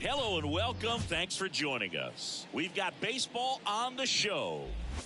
Hello and welcome. Thanks for joining us. We've got baseball on the show.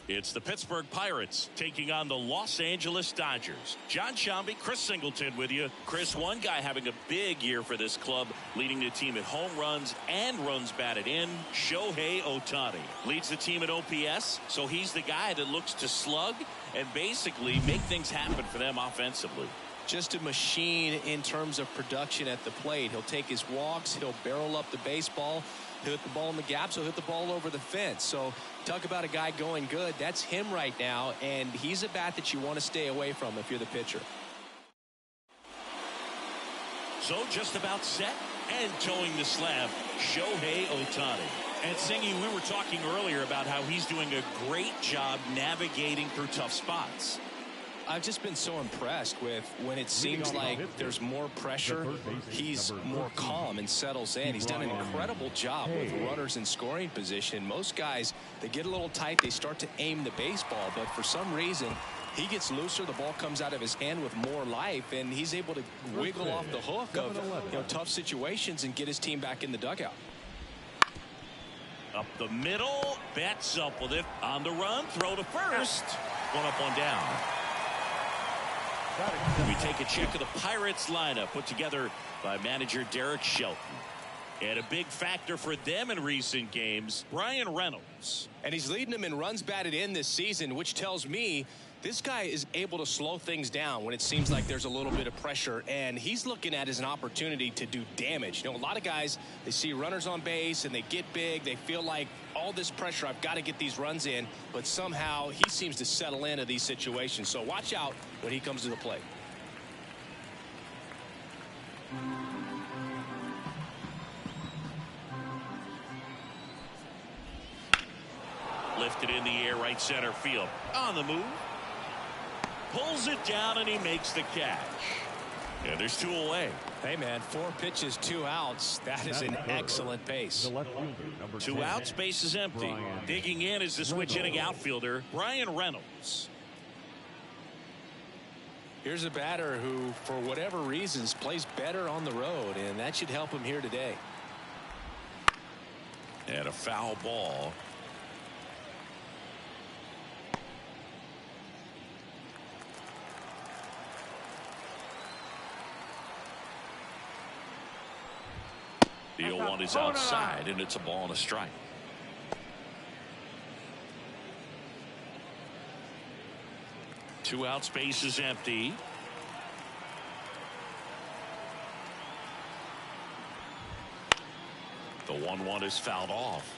It's the Pittsburgh Pirates taking on the Los Angeles Dodgers. John Shambi, Chris Singleton with you. Chris, one guy having a big year for this club, leading the team in home runs and runs batted in. Shohei Ohtani leads the team in OPS, so he's the guy that looks to slug and basically make things happen for them offensively. Just a machine in terms of production at the plate. He'll take his walks, he'll barrel up the baseball, he'll hit the ball in the gaps, he'll hit the ball over the fence. So talk about a guy going good. That's him right now, and he's a bat that you want to stay away from if you're the pitcher. So just about set and towing the slab, Shohei Ohtani. And Singy, we were talking earlier about how he's doing a great job navigating through tough spots. I've just been so impressed with when it seems like there's more pressure, he's more calm and settles in. He's done an incredible job with runners in scoring position. Most guys, they get a little tight, they start to aim the baseball, but for some reason, he gets looser, the ball comes out of his hand with more life, and he's able to wiggle off the hook of tough situations and get his team back in the dugout. Up the middle, bats up with it on the run, throw to first. One up, one down. We take a check of the Pirates lineup put together by manager Derek Shelton. And a big factor for them in recent games, Bryan Reynolds. And he's leading them in runs batted in this season, which tells me this guy is able to slow things down when it seems like there's a little bit of pressure, and he's looking at it as an opportunity to do damage. You know, a lot of guys, they see runners on base and they get big, they feel like all this pressure, I've got to get these runs in, but somehow he seems to settle into these situations. So watch out when he comes to the plate. Lifted in the air, right center field. On the move. Pulls it down and he makes the catch. And there's two away. Hey man, 4 pitches, 2 outs. That is an excellent pace. 2 outs, base is empty. Digging in is the switch hitting outfielder, Bryan Reynolds. Here's a batter who, for whatever reasons, plays better on the road, and that should help him here today. And a foul ball. The 0-1 is outside, and it's a ball and a strike. Two outs, base is empty. The 1-1 is fouled off.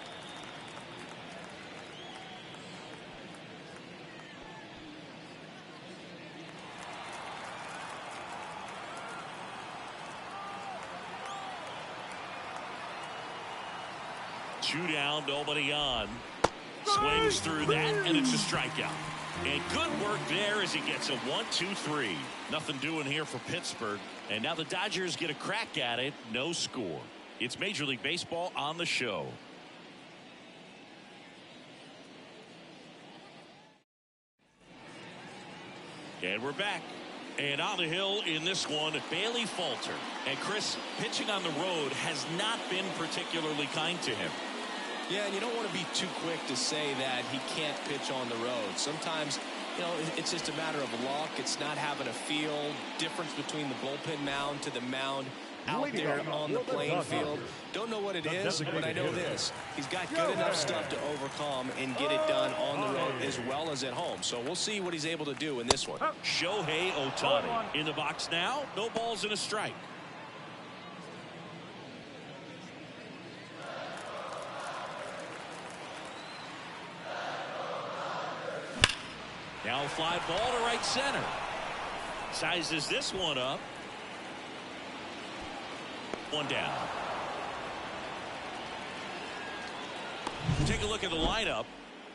Two down, nobody on. Swings through that, and it's a strikeout. And good work there as he gets a 1-2-3. Nothing doing here for Pittsburgh. And now the Dodgers get a crack at it. No score. It's Major League Baseball on the show. And we're back. And on the hill in this one, Bailey Falter. And Chris, pitching on the road has not been particularly kind to him. Yeah, and you don't want to be too quick to say that he can't pitch on the road. Sometimes, you know, it's just a matter of luck. It's not having a feel. Difference between the bullpen mound to the mound out there on the playing field. Don't know what it is, but I know this. He's got good enough stuff to overcome and get it done on the road as well as at home. So we'll see what he's able to do in this one. Shohei Ohtani in the box now. No balls and a strike. Now a fly ball to right center. Sizes this one up. One down. Take a look at the lineup.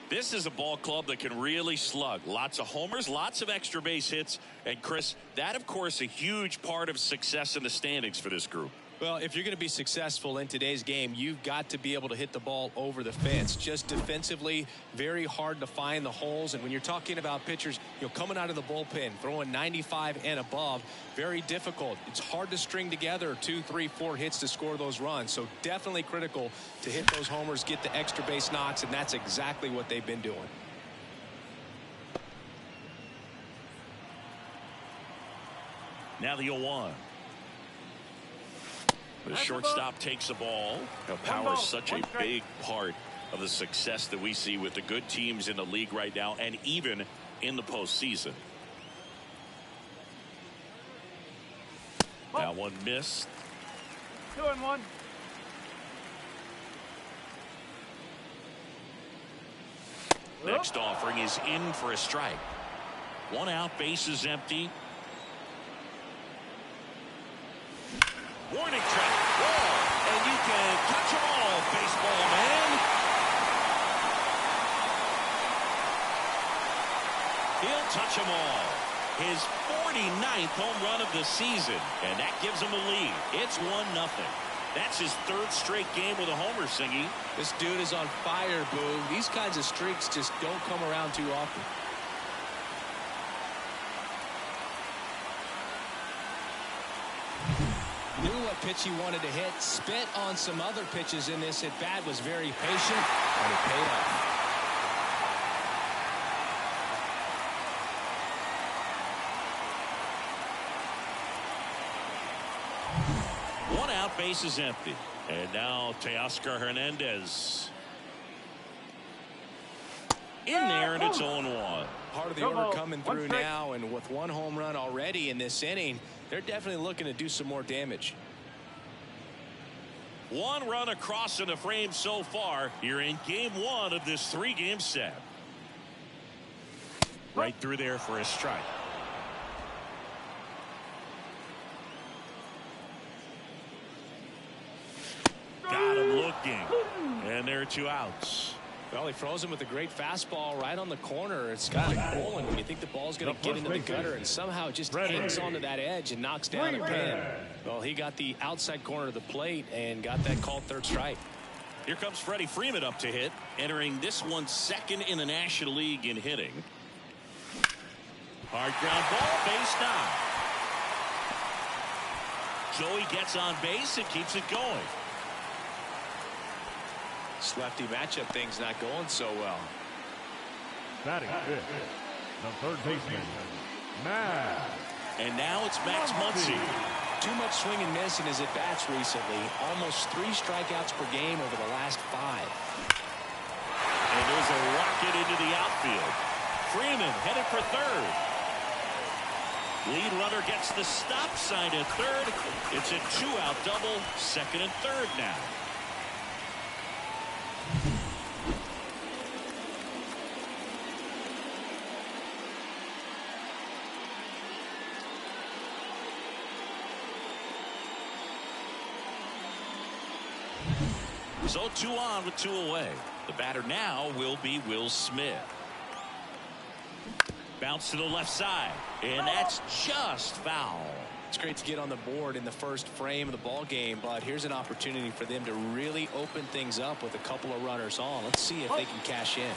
This is a ball club that can really slug. Lots of homers, lots of extra base hits. And Chris, that of course a huge part of success in the standings for this group. Well, if you're going to be successful in today's game, you've got to be able to hit the ball over the fence. Just defensively, very hard to find the holes. And when you're talking about pitchers, coming out of the bullpen, throwing 95 and above, very difficult. It's hard to string together 2, 3, 4 hits to score those runs. So definitely critical to hit those homers, get the extra base knocks, and that's exactly what they've been doing. Now the 0-1. The shortstop takes the ball. Power is such a big part of the success that we see with the good teams in the league right now and even in the postseason. That one missed. 2-1. Next offering is in for a strike. 1 out, base is empty. Warning track, ball, and you can touch them all, baseball man. He'll touch them all. His 49th home run of the season, and that gives him a lead. It's 1-0. That's his 3rd straight game with a homer, Singy. This dude is on fire, Boo. These kinds of streaks just don't come around too often. Knew what pitch he wanted to hit, spit on some other pitches in this at bat, was very patient, and it paid off. One out, base is empty. And now Teoscar Hernandez. In there, and it's 0-1. Part of the order coming through now, and with 1 home run already in this inning, they're definitely looking to do some more damage. 1 run across in the frame so far. You're in game 1 of this 3-game set. Right through there for a strike. Got him looking. And there are 2 outs. Well, he froze him with a great fastball right on the corner. It's got it rolling when you think the ball's going to get into the gutter, and somehow it just hangs onto that edge and knocks down a pin. Well, he got the outside corner of the plate and got that called 3rd strike. Here comes Freddie Freeman up to hit, entering this one 2nd in the National League in hitting. Hard ground ball, base knock. Joey gets on base and keeps it going. This lefty matchup thing's not going so well. Batting 5th, the 3rd baseman, Max. And now it's Max Muncy. Too much swing and miss in his at-bats recently. Almost 3 strikeouts per game over the last 5. And there's a rocket into the outfield. Freeman headed for 3rd. Lead runner gets the stop sign at 3rd. It's a 2-out double, 2nd and 3rd now. So 2 on with 2 away. The batter now will be Will Smith. Bounce to the left side, and that's just foul. It's great to get on the board in the first frame of the ball game, but here's an opportunity for them to really open things up with a couple of runners on. Let's see if they can cash in.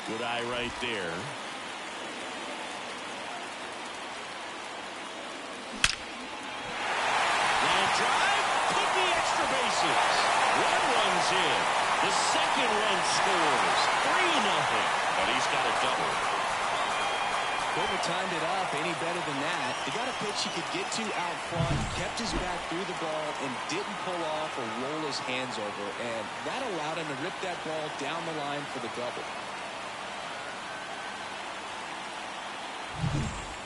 Good eye right there. Line drive, could be extra bases. 1 run's in. The 2nd run scores. 3-0. But he's got a double. Couldn't have timed it up any better than that. He got a pitch he could get to out front, kept his back through the ball, and didn't pull off or roll his hands over. And that allowed him to rip that ball down the line for the double.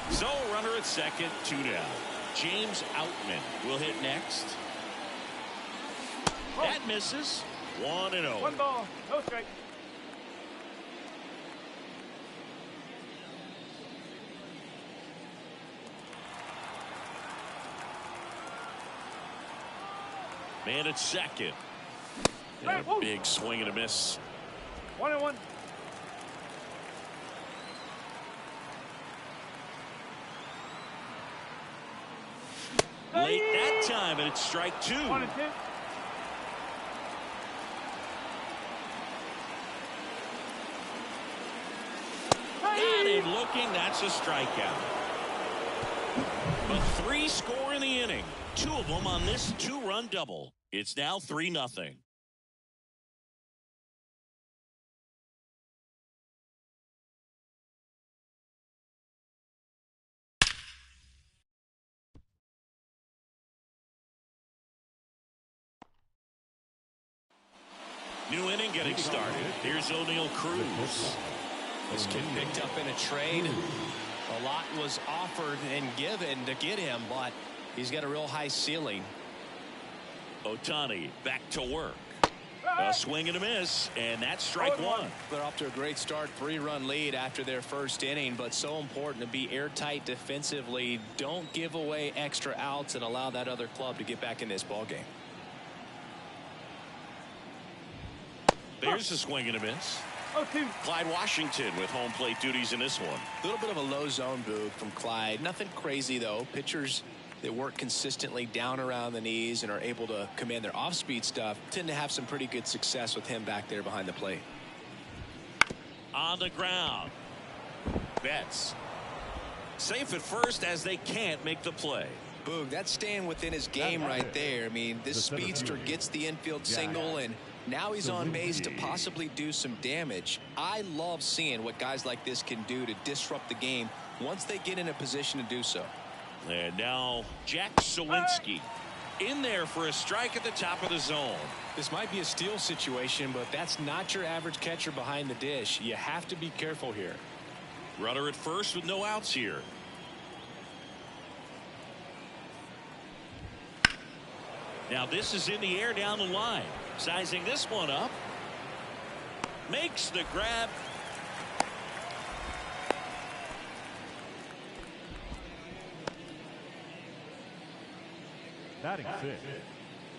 So runner at 2nd, 2 down. James Outman will hit next. That misses. 1-0. 1 ball, no strike. Man at 2nd. And a big swing and a miss. 1-1. Late that time, and it's strike 2. 1 and 2. Got him looking. That's a strikeout. But 3 score in the inning. 2 of them on this 2-run double. It's now 3-0. New inning getting started. Here's O'Neal Cruz. This kid picked up in a trade. A lot was offered and given to get him, but he's got a real high ceiling. Ohtani back to work. A swing and a miss, and that's strike 1. They're off to a great start, 3-run lead after their first inning, but so important to be airtight defensively. Don't give away extra outs and allow that other club to get back in this ballgame. There's a swing and a miss. 0-2. Clyde Washington with home plate duties in this one. A little bit of a low zone boog from Clyde. Nothing crazy, though. Pitchers that work consistently down around the knees and are able to command their off-speed stuff tend to have some pretty good success with him back there behind the plate. On the ground. Betts. Safe at first as they can't make the play. Boog, that's staying within his game right there. I mean, this speedster gets the infield single, and now he's on base to possibly do some damage. I love seeing what guys like this can do to disrupt the game once they get in a position to do so. And now Jack Sawinski in there for a strike at the top of the zone. This might be a steal situation, but that's not your average catcher behind the dish. You have to be careful here. Runner at first with no outs here. Now this is in the air down the line. Sizing this one up. Makes the grab. Batting 6.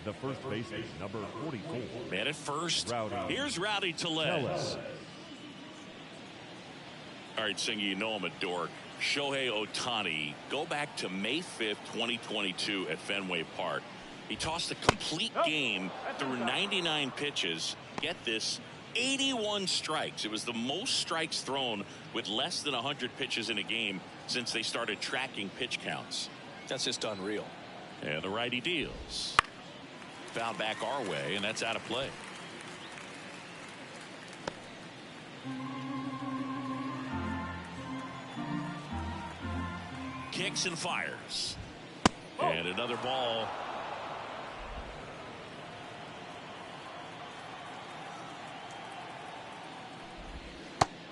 The first baseman, number 44. Man at first. Rowdy. Here's Rowdy Tellez. All right, Singy, you know I'm a dork. Shohei Ohtani, go back to May 5th, 2022 at Fenway Park. He tossed a complete game through 99 pitches. Get this, 81 strikes. It was the most strikes thrown with less than 100 pitches in a game since they started tracking pitch counts. That's just unreal. And the righty deals. Foul back our way, and that's out of play. Kicks and fires. And another ball.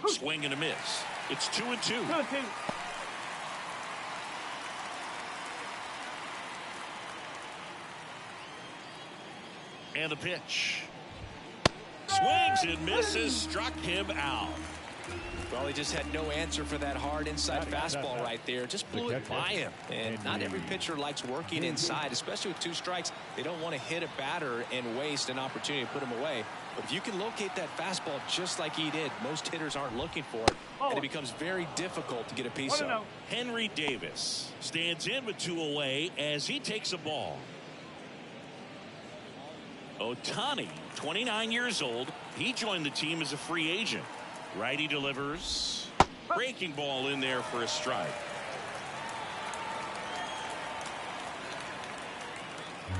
Swing and a miss. It's 2-2. 2-2. And the pitch. Swings and misses. Struck him out. Well, he just had no answer for that hard inside fastball right there. Just blew it by him. And not every pitcher likes working inside, especially with 2 strikes. They don't want to hit a batter and waste an opportunity to put him away. But if you can locate that fastball just like he did, most hitters aren't looking for it. And it becomes very difficult to get a piece of. Henry Davis stands in with 2 away as he takes a ball. Ohtani, 29 years old. He joined the team as a free agent. Righty delivers. Breaking ball in there for a strike.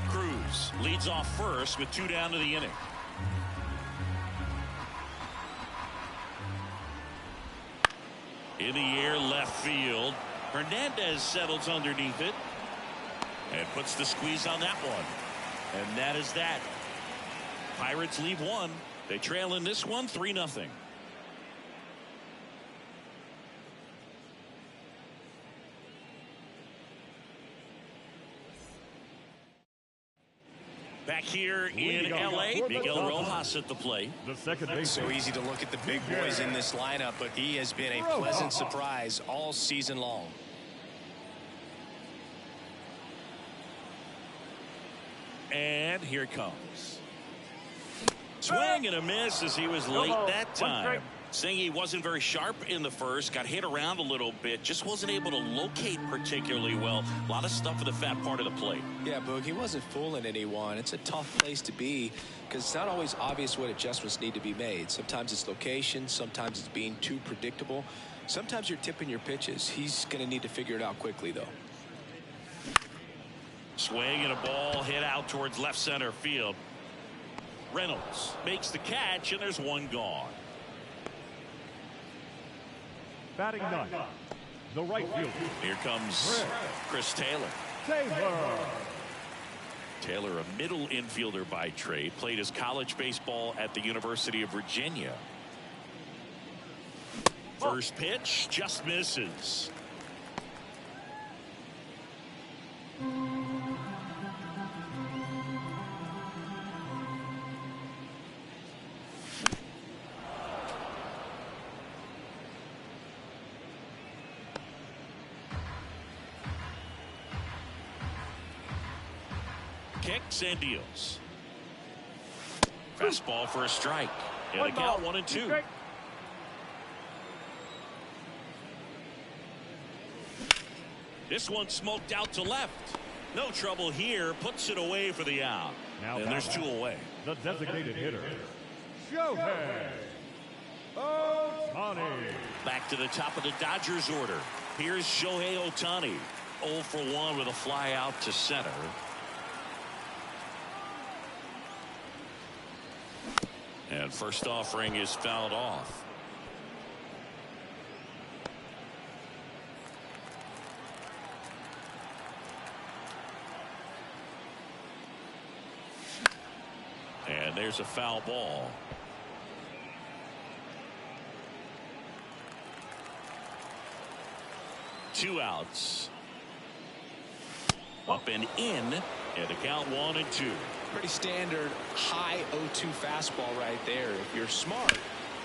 Cruz leads off first with 2 down to the inning. In the air left field. Hernandez settles underneath it and puts the squeeze on that one. And that is that. Pirates leave 1. They trail in this one 3-0. Back here in L.A., Miguel Rojas at the plate. The second base. So easy to look at the big boys in this lineup, but he has been a pleasant surprise all season long. And here it comes. Swing and a miss as he was late that time. Saying he wasn't very sharp in the first, got hit around a little bit, just wasn't able to locate particularly well. A lot of stuff in the fat part of the plate. Yeah, Boog, he wasn't fooling anyone. It's a tough place to be because it's not always obvious what adjustments need to be made. Sometimes it's location, sometimes it's being too predictable. Sometimes you're tipping your pitches. He's going to need to figure it out quickly, though. Swing and a ball hit out towards left center field. Reynolds makes the catch, and there's one gone. Batting ninth, the right fielder. Here comes Chris Taylor. Taylor, a middle infielder by trade, played his college baseball at the University of Virginia. First pitch just misses. Kicks and deals. Fastball for a strike. And a count 1-2. This one smoked out to left. No trouble here. Puts it away for the out. Now and there's two away. The designated hitter, Shohei Ohtani. Back to the top of the Dodgers order. Here's Shohei Ohtani. 0 for 1 with a fly out to center. And first offering is fouled off. And there's a foul ball. Two outs. Up and in. And the count 1-2. Pretty standard high 0-2 fastball right there. If you're smart,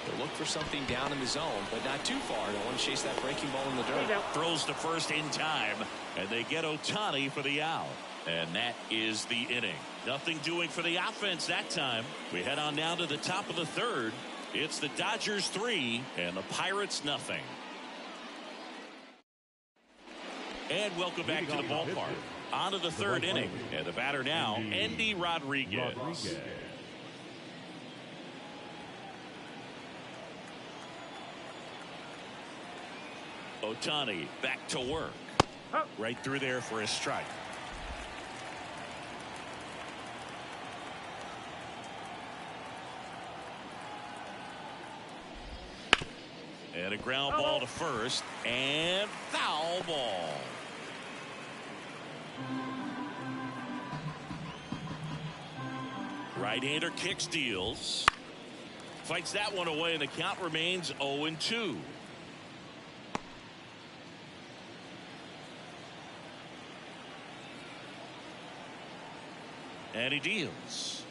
you'll look for something down in the zone, but not too far. Don't want to chase that breaking ball in the dirt. Throws to first in time, and they get Ohtani for the out. And that is the inning. Nothing doing for the offense that time. We head on down to the top of the third. It's the Dodgers 3 and the Pirates nothing. And welcome back to the ballpark. On to the third inning. And the batter now, Endy Rodriguez. Ohtani back to work. Right through there for a strike. And a ground ball to first. And foul ball. Right-hander kicks, deals. Fights that one away, and the count remains 0-2. And he deals.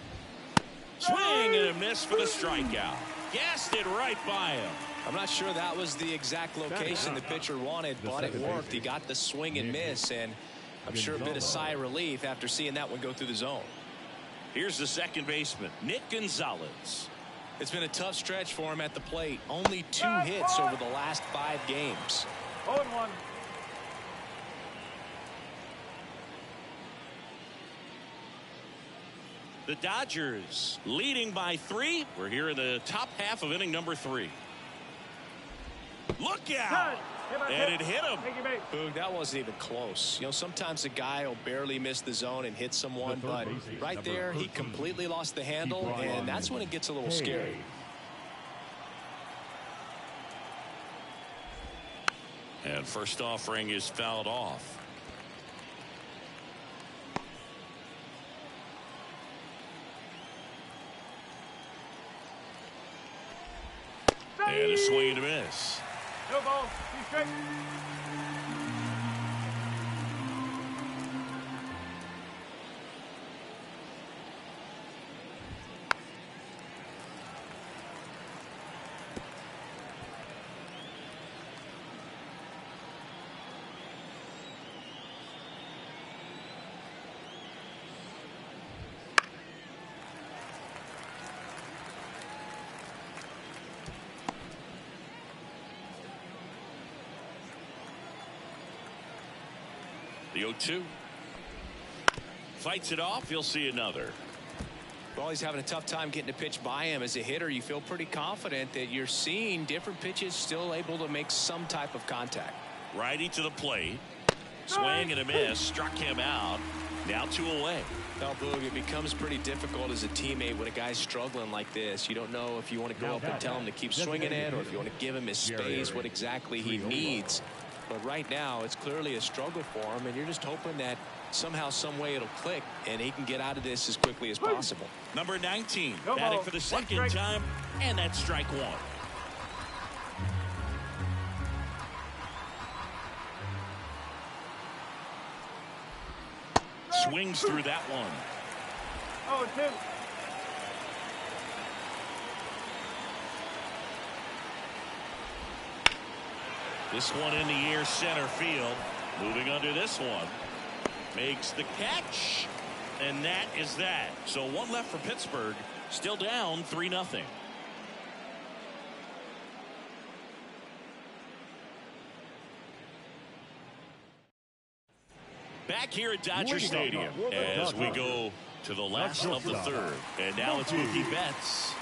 Swing and a miss for the strikeout. Gassed it right by him. I'm not sure that was the exact location the pitcher wanted, but it worked. He got the swing and miss, and I'm sure a bit of sigh of relief after seeing that one go through the zone. Here's the second baseman, Nick Gonzalez. It's been a tough stretch for him at the plate. Only 2 hits over the last 5 games. 0-1. The Dodgers leading by 3. We're here in the top half of inning number 3. Look out! And it hit him. Boog, that wasn't even close. You know, sometimes a guy will barely miss the zone and hit someone, but right there, he completely lost the handle, and that's when it gets a little scary. And first offering is fouled off. And a swing and a miss. No ball. He's straight. The 0-2. Fights it off. He'll see another. Well, he's having a tough time getting a pitch by him. As a hitter, you feel pretty confident that you're seeing different pitches still able to make some type of contact. Righty to the plate. Swing and a miss. Struck him out. Now 2 away. Well, Boog, it becomes pretty difficult as a teammate when a guy's struggling like this. You don't know if you want to go up and tell him to keep swinging it or if you want to give him his space, what exactly he needs. But right now, it's clearly a struggle for him, and you're just hoping that somehow, some way it'll click, and he can get out of this as quickly as possible. Number 19, batting for the second time, and that's strike 1. Swings through that one. 0-2. This one in the air, center field. Moving under this one. Makes the catch. And that is that. So 1 left for Pittsburgh. Still down 3-0. Back here at Dodger Stadium as we go to the last of the third. And now it's Mookie Betts.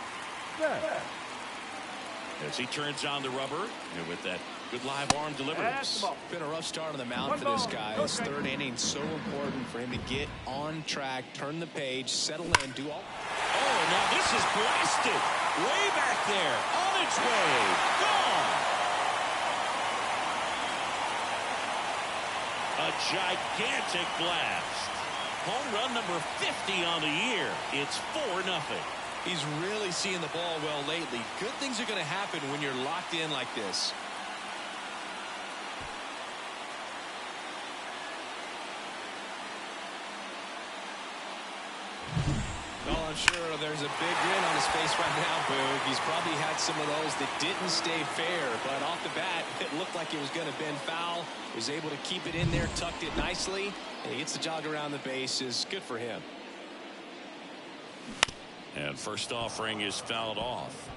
As he turns on the rubber and with that good live arm deliverance. Been a rough start on the mound for this guy. His third inning so important for him to get on track, turn the page, settle in, do all. Oh, now this is blasted. Way back there. On its way. Gone. A gigantic blast. Home run number 50 on the year. It's 4-0. He's really seeing the ball well lately. Good things are going to happen when you're locked in like this. Well, I'm sure there's a big grin on his face right now, Boog. He's probably had some of those that didn't stay fair, but off the bat, it looked like it was going to bend foul. Was able to keep it in there, tucked it nicely, and he gets the jog around the bases. Good for him. And first offering is fouled off.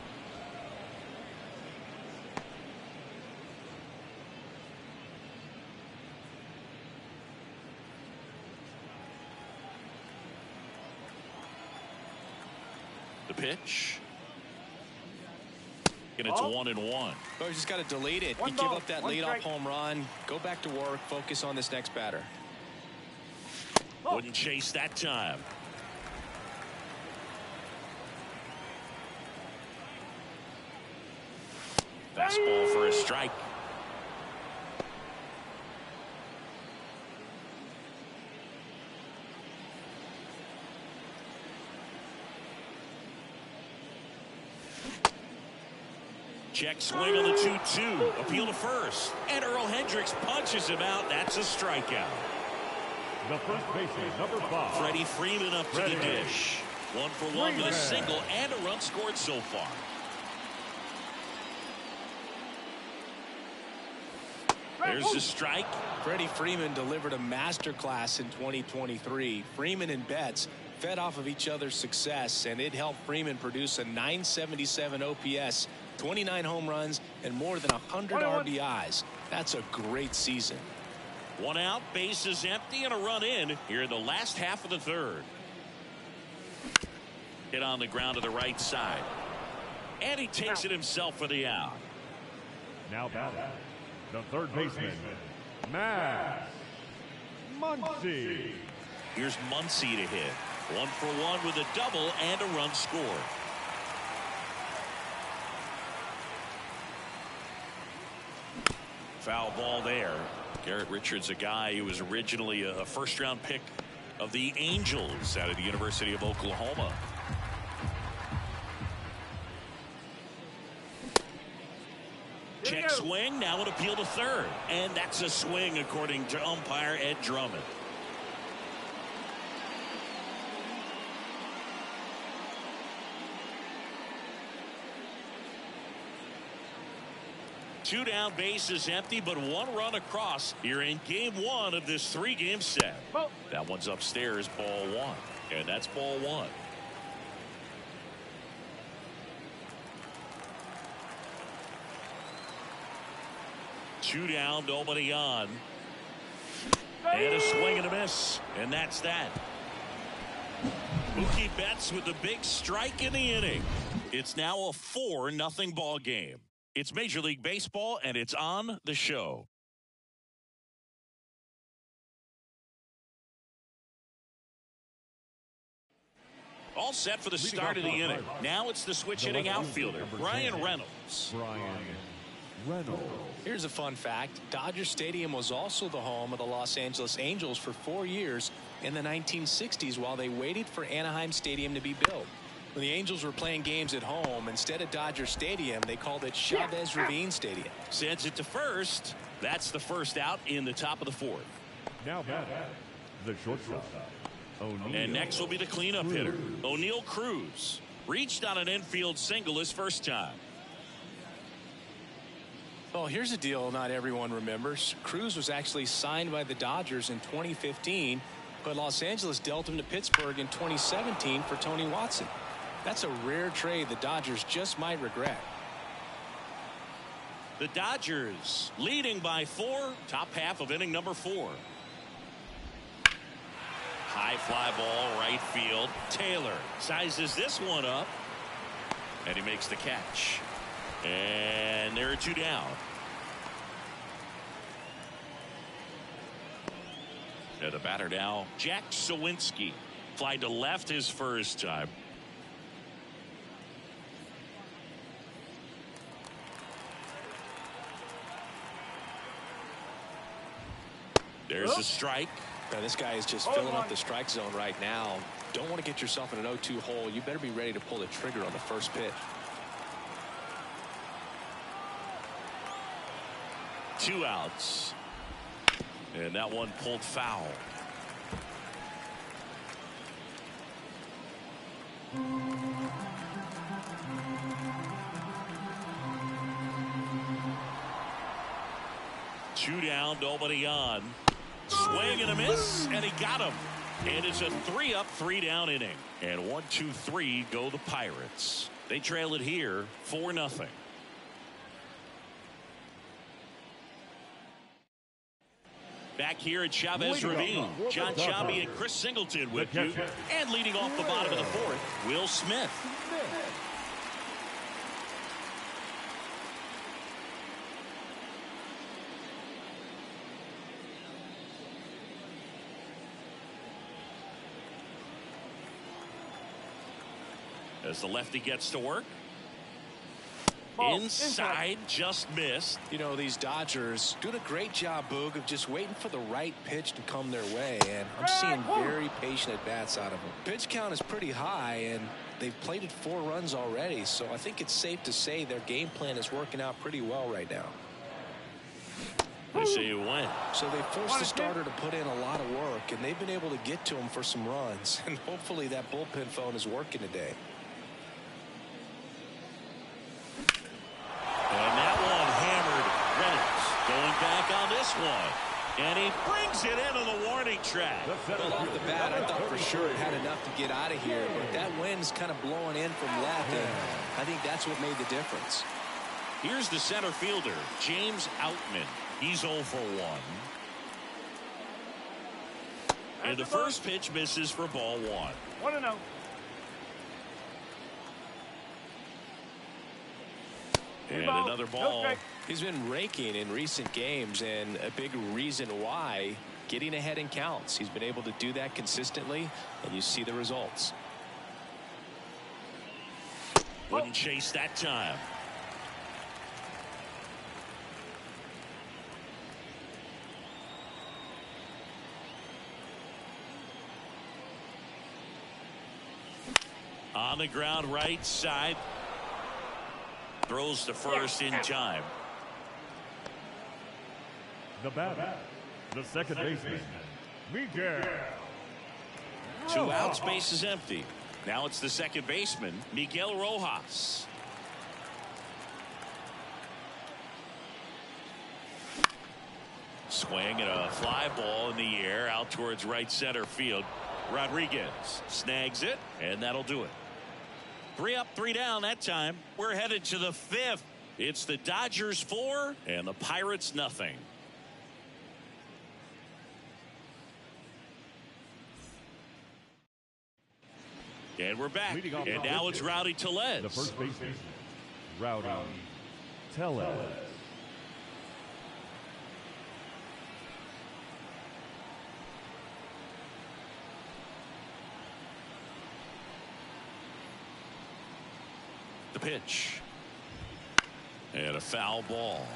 The pitch. And it's 1-1. Well, you just got to delete it. You give up that leadoff home run. Go back to work. Focus on this next batter. Wouldn't chase that time. Fastball for a strike. Check swing on the 2-2. Appeal to first. And Earl Hendricks punches him out. That's a strikeout. The first baseman, number 5. Freddie Freeman up to the dish. 1 for 1 with a single and a run scored so far. There's the strike. Freddie Freeman delivered a masterclass in 2023. Freeman and Betts fed off of each other's success, and it helped Freeman produce a .977 OPS, 29 home runs, and more than 100 RBIs. That's a great season. 1 out, bases empty, and a run in here in the last half of the third. Hit on the ground to the right side. And he takes it himself for the out. Now batting, the third baseman, Max Muncy. Here's Muncy to hit. 1 for 1 with a double and a run scored. Foul ball there. Garrett Richards, a guy who was originally a first-round pick of the Angels out of the University of Oklahoma. Check swing, now an appeal to third. And that's a swing according to umpire Ed Drummond. Two down, bases empty, but 1 run across here in game 1 of this 3-game set. That one's upstairs, ball 1. And that's ball 1. Two down, nobody on. And a swing and a miss. And that's that. Mookie Betts with the big strike in the inning. It's now a 4-0 ball game. It's Major League Baseball, and it's on the show. All set for the start of the inning. Now it's the switch hitting outfielder, Bryan Reynolds. Here's a fun fact. Dodger Stadium was also the home of the Los Angeles Angels for 4 years in the 1960s while they waited for Anaheim Stadium to be built. When the Angels were playing games at home, instead of Dodger Stadium, they called it Chavez Ravine Stadium. Sends it to first. That's the first out in the top of the fourth. Now back, the shortstop. And next will be the cleanup hitter, O'Neill Cruz. Reached on an infield single his first time. Well, here's a deal not everyone remembers. Cruz was actually signed by the Dodgers in 2015, but Los Angeles dealt him to Pittsburgh in 2017 for Tony Watson. That's a rare trade the Dodgers just might regret. The Dodgers leading by 4, top half of inning number 4. High fly ball, right field. Taylor sizes this one up, and he makes the catch. And there are 2 down. And the batter now, Jack Suwinski. Fly to left his first time. There's a strike. Now, this guy is just filling up the strike zone right now. Don't want to get yourself in an 0-2 hole. You better be ready to pull the trigger on the first pitch. 2 outs. And that one pulled foul. Two down, nobody on. Swing and a miss, and he got him. And it's a 3-up, 3-down inning. And 1-2-3 go the Pirates. They trail it here 4-0. Back here at Chavez Ravine, John Sciambi and Chris Singleton with you. And leading off the bottom of the fourth, Will Smith. As the lefty gets to work. Inside, just missed. You know, these Dodgers doing a great job, Boog, of just waiting for the right pitch to come their way. And I'm seeing very patient at-bats out of them. Pitch count is pretty high, and they've plated 4 runs already. So I think it's safe to say their game plan is working out pretty well right now. They say you win. So they forced the starter to put in a lot of work, and they've been able to get to him for some runs. And hopefully that bullpen phone is working today. And that one hammered Reynolds. Going back on this one. And he brings it into the warning track. Well, off the bat, I thought for sure it had enough to get out of here. But that wind's kind of blowing in from left, and I think that's what made the difference. Here's the center fielder, James Outman. He's 0 for 1. And the first pitch misses for ball 1. 1-0. And another ball. He's been raking in recent games, and a big reason why, getting ahead in counts. He's been able to do that consistently, and you see the results. Wouldn't chase that time. On the ground, right side. Throws to first in time. The batter, the second baseman, Miguel. 2 outs, base is empty. Now it's the second baseman, Miguel Rojas. Swing and a fly ball in the air out towards right center field. Rodriguez snags it, and that'll do it. 3 up, 3 down that time. We're headed to the 5th. It's the Dodgers 4 and the Pirates nothing. And we're back. Leading And now it's Rowdy Tellez. The first baseman, Rowdy Tellez. The pitch. And a foul ball.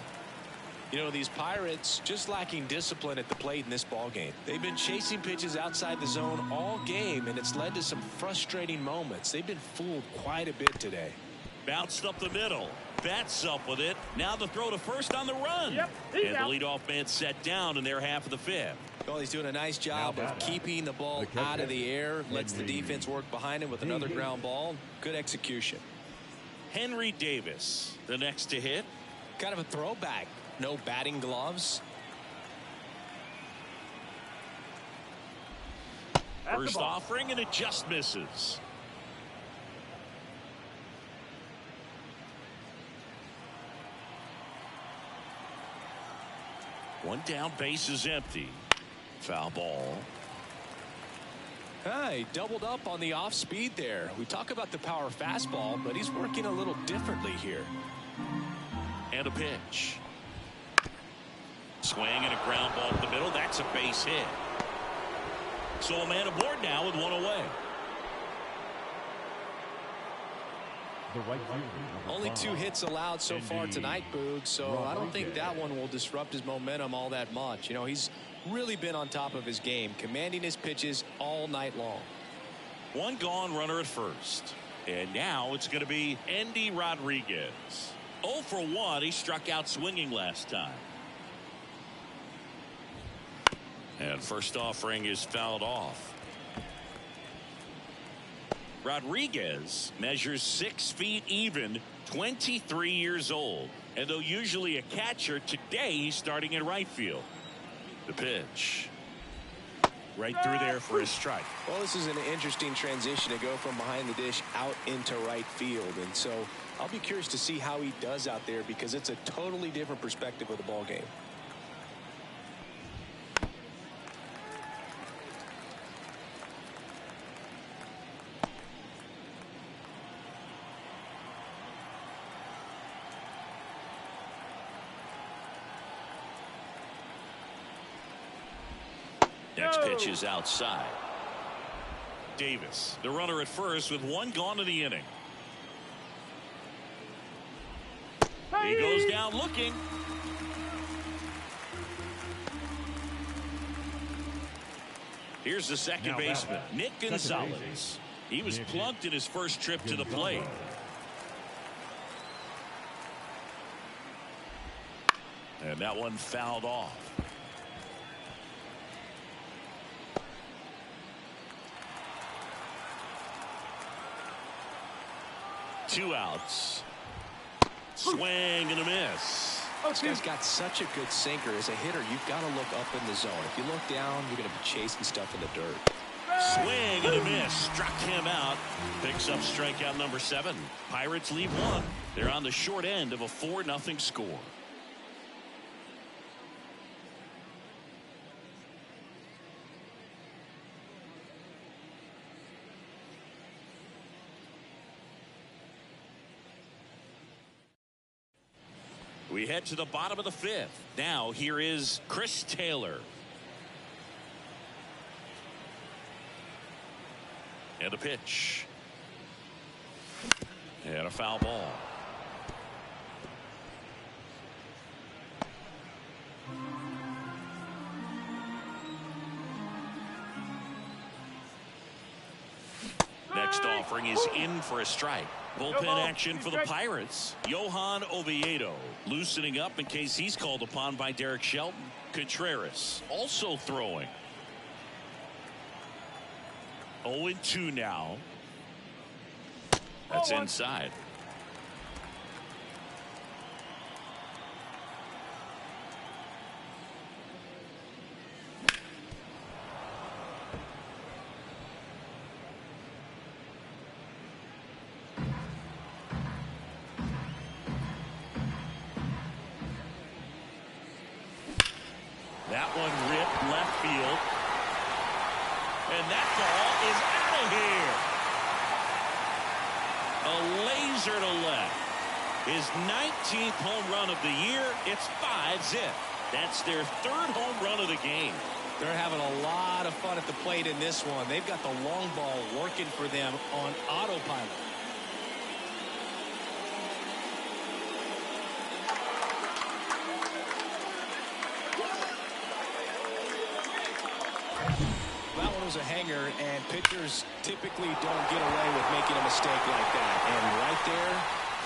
You know, these Pirates just lacking discipline at the plate in this ball game. They've been chasing pitches outside the zone all game, and it's led to some frustrating moments. They've been fooled quite a bit today. Bounced up the middle. Bats up with it. Now the throw to first on the run. Yep, and the leadoff man set down in their half of the fifth. Well, he's doing a nice job of keeping the ball out of the air. Lets the defense work behind him with another ground ball. Good execution. Henry Davis, the next to hit. Kind of a throwback. No batting gloves. First offering, and it just misses. One down, base is empty. Foul ball. He doubled up on the off speed there. We talk about the power fastball, but he's working a little differently here. And a pitch. Swing and a ground ball up the middle. That's a base hit. So a man aboard now with one away. The right fielder, Only 2 hits allowed so far tonight, Boog, so I don't think that one will disrupt his momentum all that much. You know, he's really been on top of his game, commanding his pitches all night long. One gone, runner at first. And now it's going to be Endy Rodriguez. 0 for 1. He struck out swinging last time. And first offering is fouled off. Rodriguez measures 6 feet even, 23 years old. And though usually a catcher, today he's starting in right field. The pitch. Right through there for a strike. Well, this is an interesting transition to go from behind the dish out into right field. And so I'll be curious to see how he does out there because it's a totally different perspective of the ball game. Next pitch is outside. Davis, the runner at first with 1 gone in the inning. He goes down looking. Here's the second baseman, Nick Gonzalez. He was plunked in his first trip to the plate. And that one fouled off. Two outs. Swing and a miss. This guy's got such a good sinker. As a hitter, you've got to look up in the zone. If you look down, you're going to be chasing stuff in the dirt. Swing and a miss. Struck him out. Picks up strikeout number 7. Pirates lead 1. They're on the short end of a 4-0 score. We head to the bottom of the 5th. Now here is Chris Taylor. And a pitch. And a foul ball. Next offering is in for a strike. Bullpen action for the Pirates. Johan Oviedo loosening up in case he's called upon by Derek Shelton. Contreras also throwing. 0-2 now. That's inside. That one ripped left field. And that ball is out of here. A laser to left. His 19th home run of the year. It's 5-zip. That's their third home run of the game. They're having a lot of fun at the plate in this one. They've got the long ball working for them on autopilot. That one was a hanger, and pitchers typically don't get away with making a mistake like that. And right there,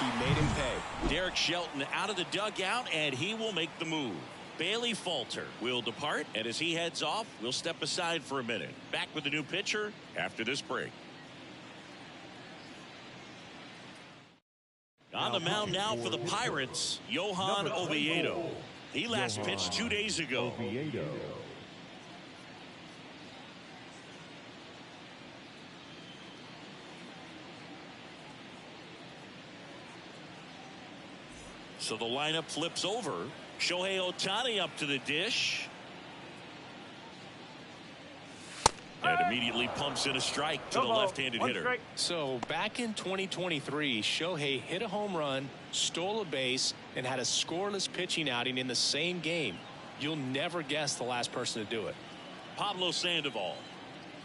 he made him pay. Derek Shelton out of the dugout, and he will make the move. Bailey Falter will depart, and as he heads off, we'll step aside for a minute. Back with the new pitcher after this break. On the mound now for the Pirates, Johan Oviedo. He last pitched 2 days ago. So the lineup flips over. Shohei Ohtani up to the dish. And immediately pumps in a strike to the left-handed hitter. So back in 2023, Shohei hit a home run, stole a base, and had a scoreless pitching outing in the same game. You'll never guess the last person to do it. Pablo Sandoval.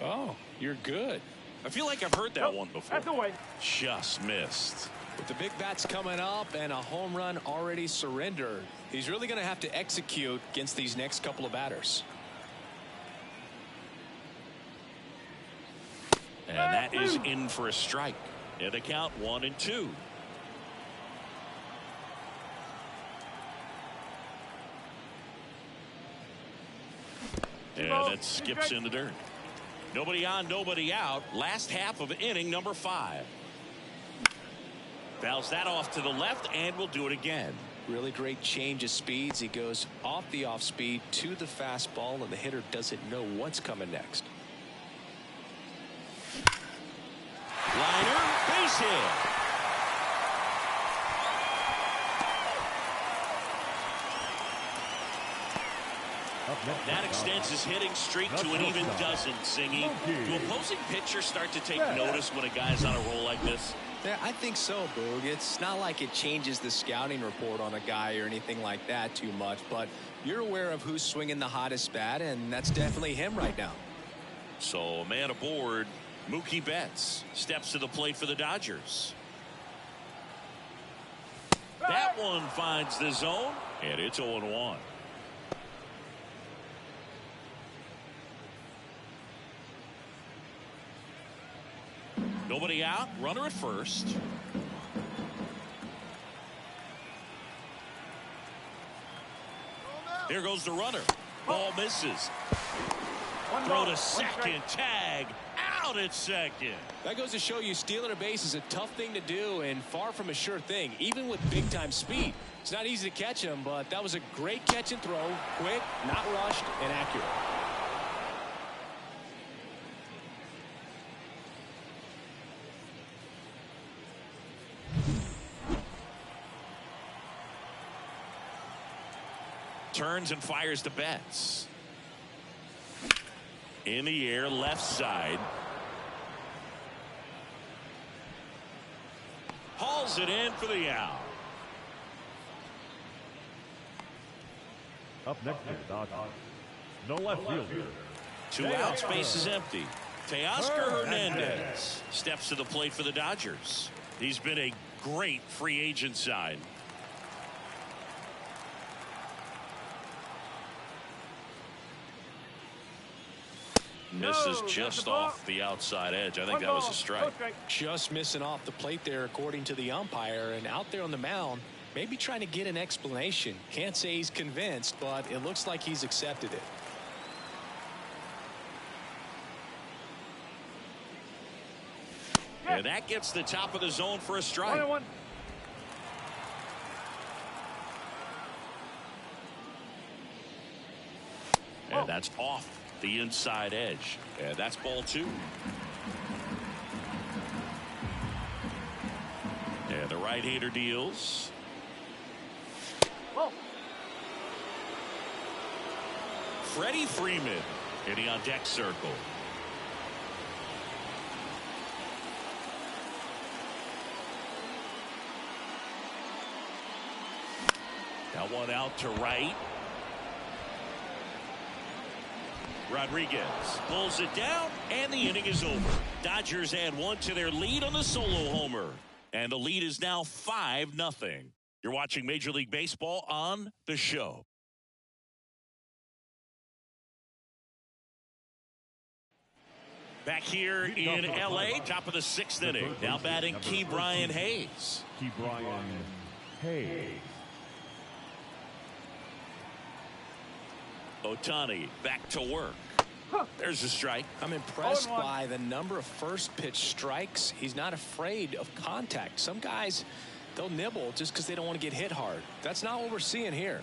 Oh, you're good. I feel like I've heard that one before. That's away. Just missed. With the big bats coming up and a home run already surrendered, he's really going to have to execute against these next couple of batters. And that is in for a strike. And the count 1-2. And that skips in the dirt. Nobody on, nobody out. Last half of inning number 5. Fouls that off to the left and will do it again. Really great change of speeds. He goes off the off speed to the fastball, and the hitter doesn't know what's coming next. Liner, base hit. That extends his hitting streak to an even dozen, Singy. Do opposing pitchers start to take notice when a guy's on a roll like this? Yeah, I think so, Boog. It's not like it changes the scouting report on a guy or anything like that too much, but you're aware of who's swinging the hottest bat, and that's definitely him right now. So a man aboard. Mookie Betts steps to the plate for the Dodgers. That one finds the zone, and it's 0-1. Nobody out, runner at first. Here goes the runner. Ball misses. Throw to second, tag out at second. That goes to show you stealing a base is a tough thing to do and far from a sure thing, even with big time speed. It's not easy to catch him, but that was a great catch and throw, quick, not rushed, and accurate. Turns and fires to Betts. In the air, left side. Hauls it in for the out. Up next is Dodgers. No left fielder. 2 outs, base is empty. Teoscar Hernandez steps to the plate for the Dodgers. He's been a great free agent sign. Misses just off the outside edge. I think that was a strike. Just missing off the plate there, according to the umpire, and out there on the mound, maybe trying to get an explanation. Can't say he's convinced, but it looks like he's accepted it. And that gets the top of the zone for a strike. And that's off the inside edge. And that's ball 2. And the right-hander deals. Freddie Freeman hitting on deck circle. Got one out to right. Rodriguez pulls it down, and the inning is over. Dodgers add one to their lead on the solo homer. And the lead is now 5-0. You're watching Major League Baseball on The Show. Back here in L.A., top of the 6th inning. Now batting Ke'Bryan Hayes. Ke'Bryan Hayes. Ohtani back to work. There's a strike. I'm impressed by the number of first pitch strikes. He's not afraid of contact. Some guys, they'll nibble just because they don't want to get hit hard. That's not what we're seeing here.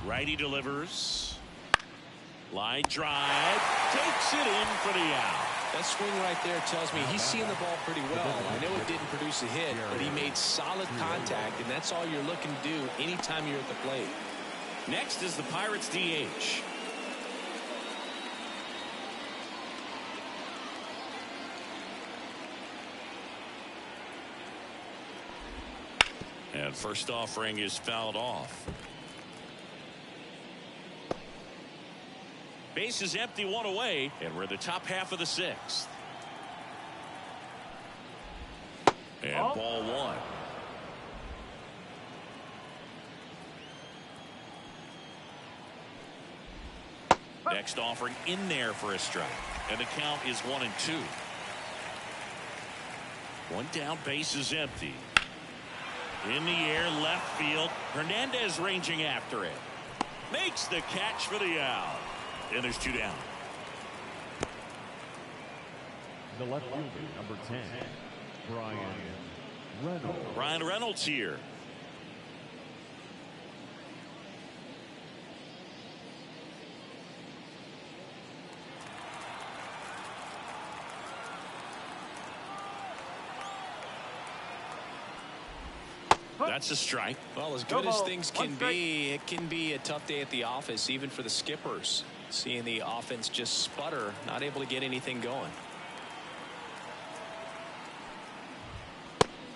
Righty delivers. Line drive. Takes it in for the out. That swing right there tells me he's seeing the ball pretty well. I know it didn't produce a hit, but he made solid contact, and that's all you're looking to do anytime you're at the plate. Next is the Pirates DH. And first offering is fouled off. Base is empty, one away, and we're in the top half of the 6th. And ball one. Next offering in there for a strike. And the count is 1-2. One down, base is empty. In the air, left field. Hernandez ranging after it. Makes the catch for the out. And there's 2 down. The left fielder, number 10, Bryan Reynolds. Bryan Reynolds here. That's a strike. Well, as good as things can be, it can be a tough day at the office, even for the skippers. Seeing the offense just sputter, not able to get anything going.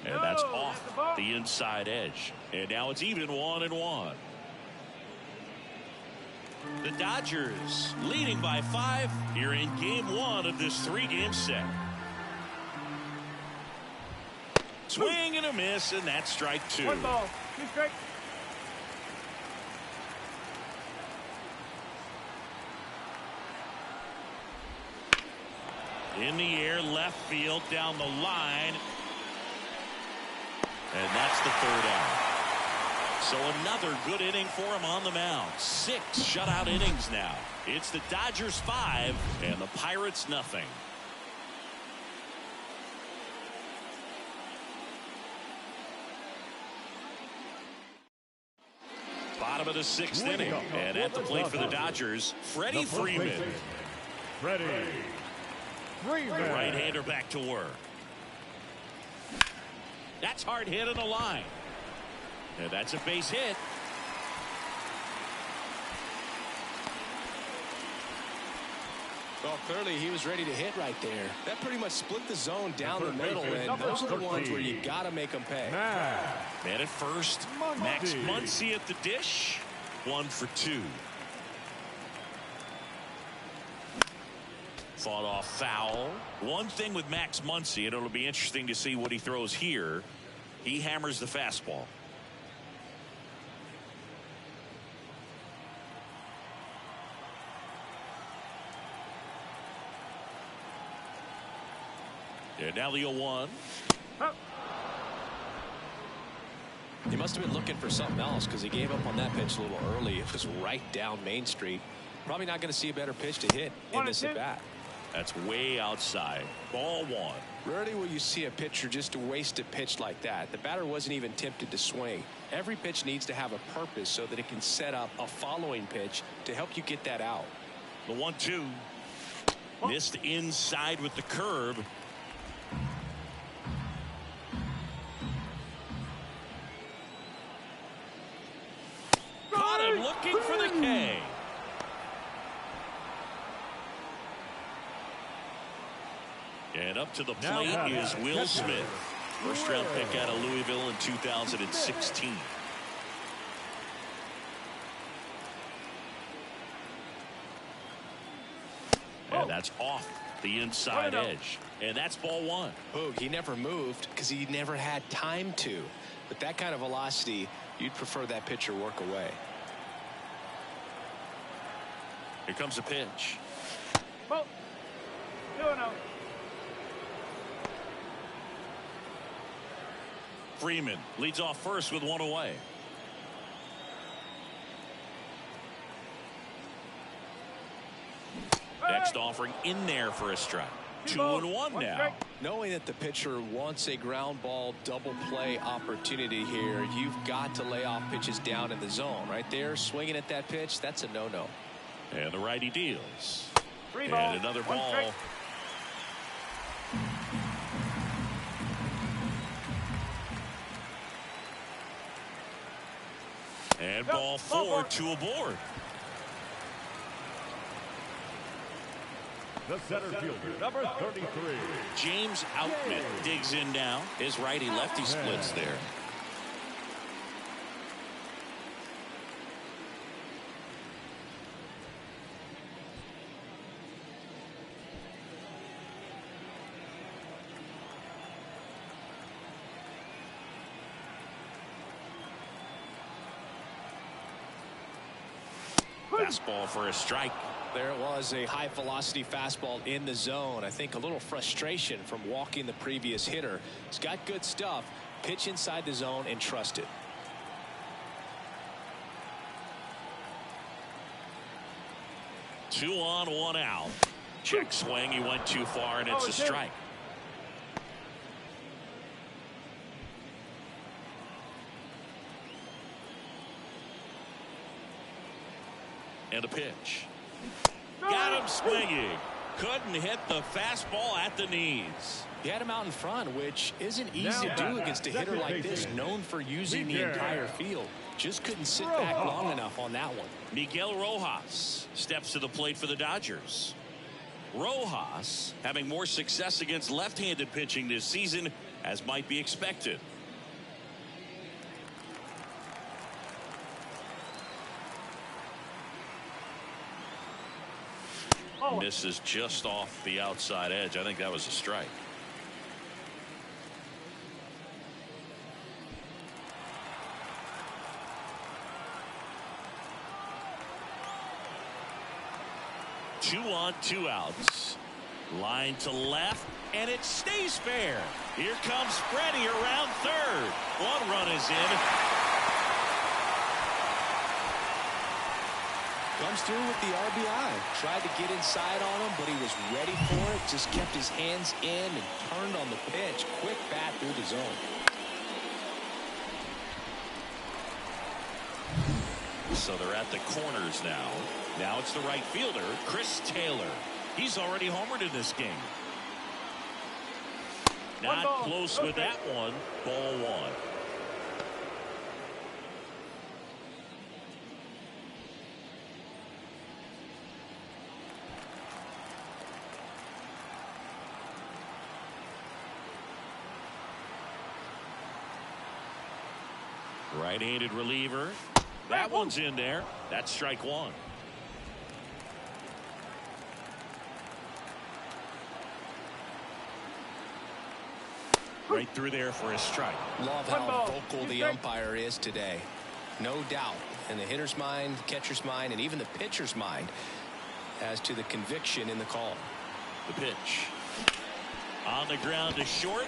And that's off the inside edge. And now it's even 1-1. The Dodgers leading by 5 here in game 1 of this 3-game set. Swing and a miss, and that's strike 2. 1 ball, 2 strikes. In the air, left field, down the line. And that's the 3rd out. So another good inning for him on the mound. 6 shutout innings now. It's the Dodgers 5 and the Pirates nothing. Bottom of the 6th inning. And at the plate for the Dodgers, Freddie Freeman. Freddie Freeman. Right-hander back to work. That's hard hit on the line. And that's a base hit. Well, clearly he was ready to hit right there. That pretty much split the zone down the middle, and those are the ones where you got to make them pay. Man at first. Max Muncy at the dish. 1 for 2. Fought off foul. One thing with Max Muncy, and it'll be interesting to see what he throws here. He hammers the fastball. And now the 0-1. He must have been looking for something else because he gave up on that pitch a little early. It was right down Main Street. Probably not going to see a better pitch to hit in this at bat. That's way outside. Ball 1. Rarely will you see a pitcher just waste a pitch like that. The batter wasn't even tempted to swing. Every pitch needs to have a purpose so that it can set up a following pitch to help you get that out. The 1-2. Missed inside with the curve. Caught him looking for And up to the plate is Will Smith. First round pick out of Louisville in 2016. And that's off the inside edge. And that's ball one. Boog, he never moved because he never had time to. With that kind of velocity, you'd prefer that pitcher work away. Here comes a pitch. Ball. 2-0. Freeman leads off first with one away. Next offering in there for a strike. 2-1 now. Knowing that the pitcher wants a ground ball double play opportunity here, you've got to lay off pitches down in the zone. Right there, swinging at that pitch, that's a no-no. And the righty deals. Three And balls, another one ball. strike. And ball four to a board. The center fielder, number 33. James Outman digs in now. His righty-lefty splits there. Fastball for a strike. There it was, a high velocity fastball in the zone. I think a little frustration from walking the previous hitter. He's got good stuff. Pitch inside the zone and trust it. Two on, one out. Check swing. He went too far, and it's a strike. And a pitch. Got him swinging. Couldn't hit the fastball at the knees. He had him out in front, which isn't easy to do against a hitter like this, known for using the entire field. Just couldn't sit back long enough on that one. Miguel Rojas steps to the plate for the Dodgers. Rojas having more success against left-handed pitching this season, as might be expected. Misses just off the outside edge. I think that was a strike. Two on, two outs. Line to left, and it stays fair. Here comes Freddie around third. One run is in. Comes through with the RBI. Tried to get inside on him, but he was ready for it. Just kept his hands in and turned on the pitch. Quick bat through the zone. So they're at the corners now. Now it's the right fielder, Chris Taylor. He's already homered in this game. Not close with that one. Ball one. Right-handed reliever. That one's in there. That's strike one. Right through there for a strike. Love how vocal the umpire is today. No doubt in the hitter's mind, catcher's mind, and even the pitcher's mind as to the conviction in the call. The pitch. On the ground to short.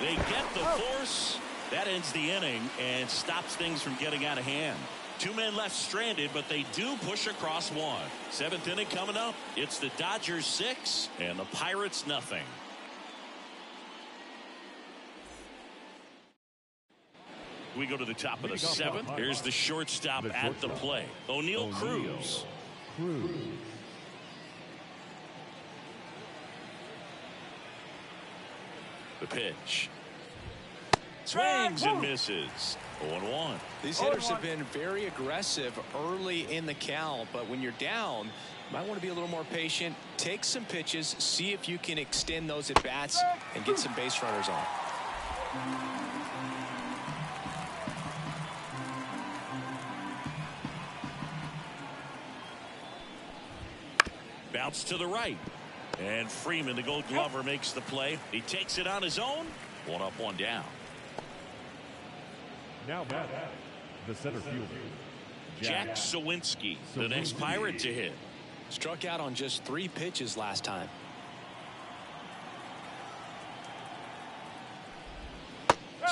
They get the force. That ends the inning and stops things from getting out of hand. Two men left stranded, but they do push across one. Seventh inning coming up. It's the Dodgers 6 and the Pirates nothing. We go to the top of the seventh. Here's the shortstop at the plate. O'Neal Cruz. The pitch. Swings and misses. 0-1. These hitters have been very aggressive early in the count, but when you're down, you might want to be a little more patient. Take some pitches, see if you can extend those at bats and get some base runners on. Bounce to the right. And Freeman, the Gold Glover, makes the play. He takes it on his own. 1 up, 1 down. Now back, the center fielder, Jack Suwinski, the next Pirate to hit. Struck out on just 3 pitches last time.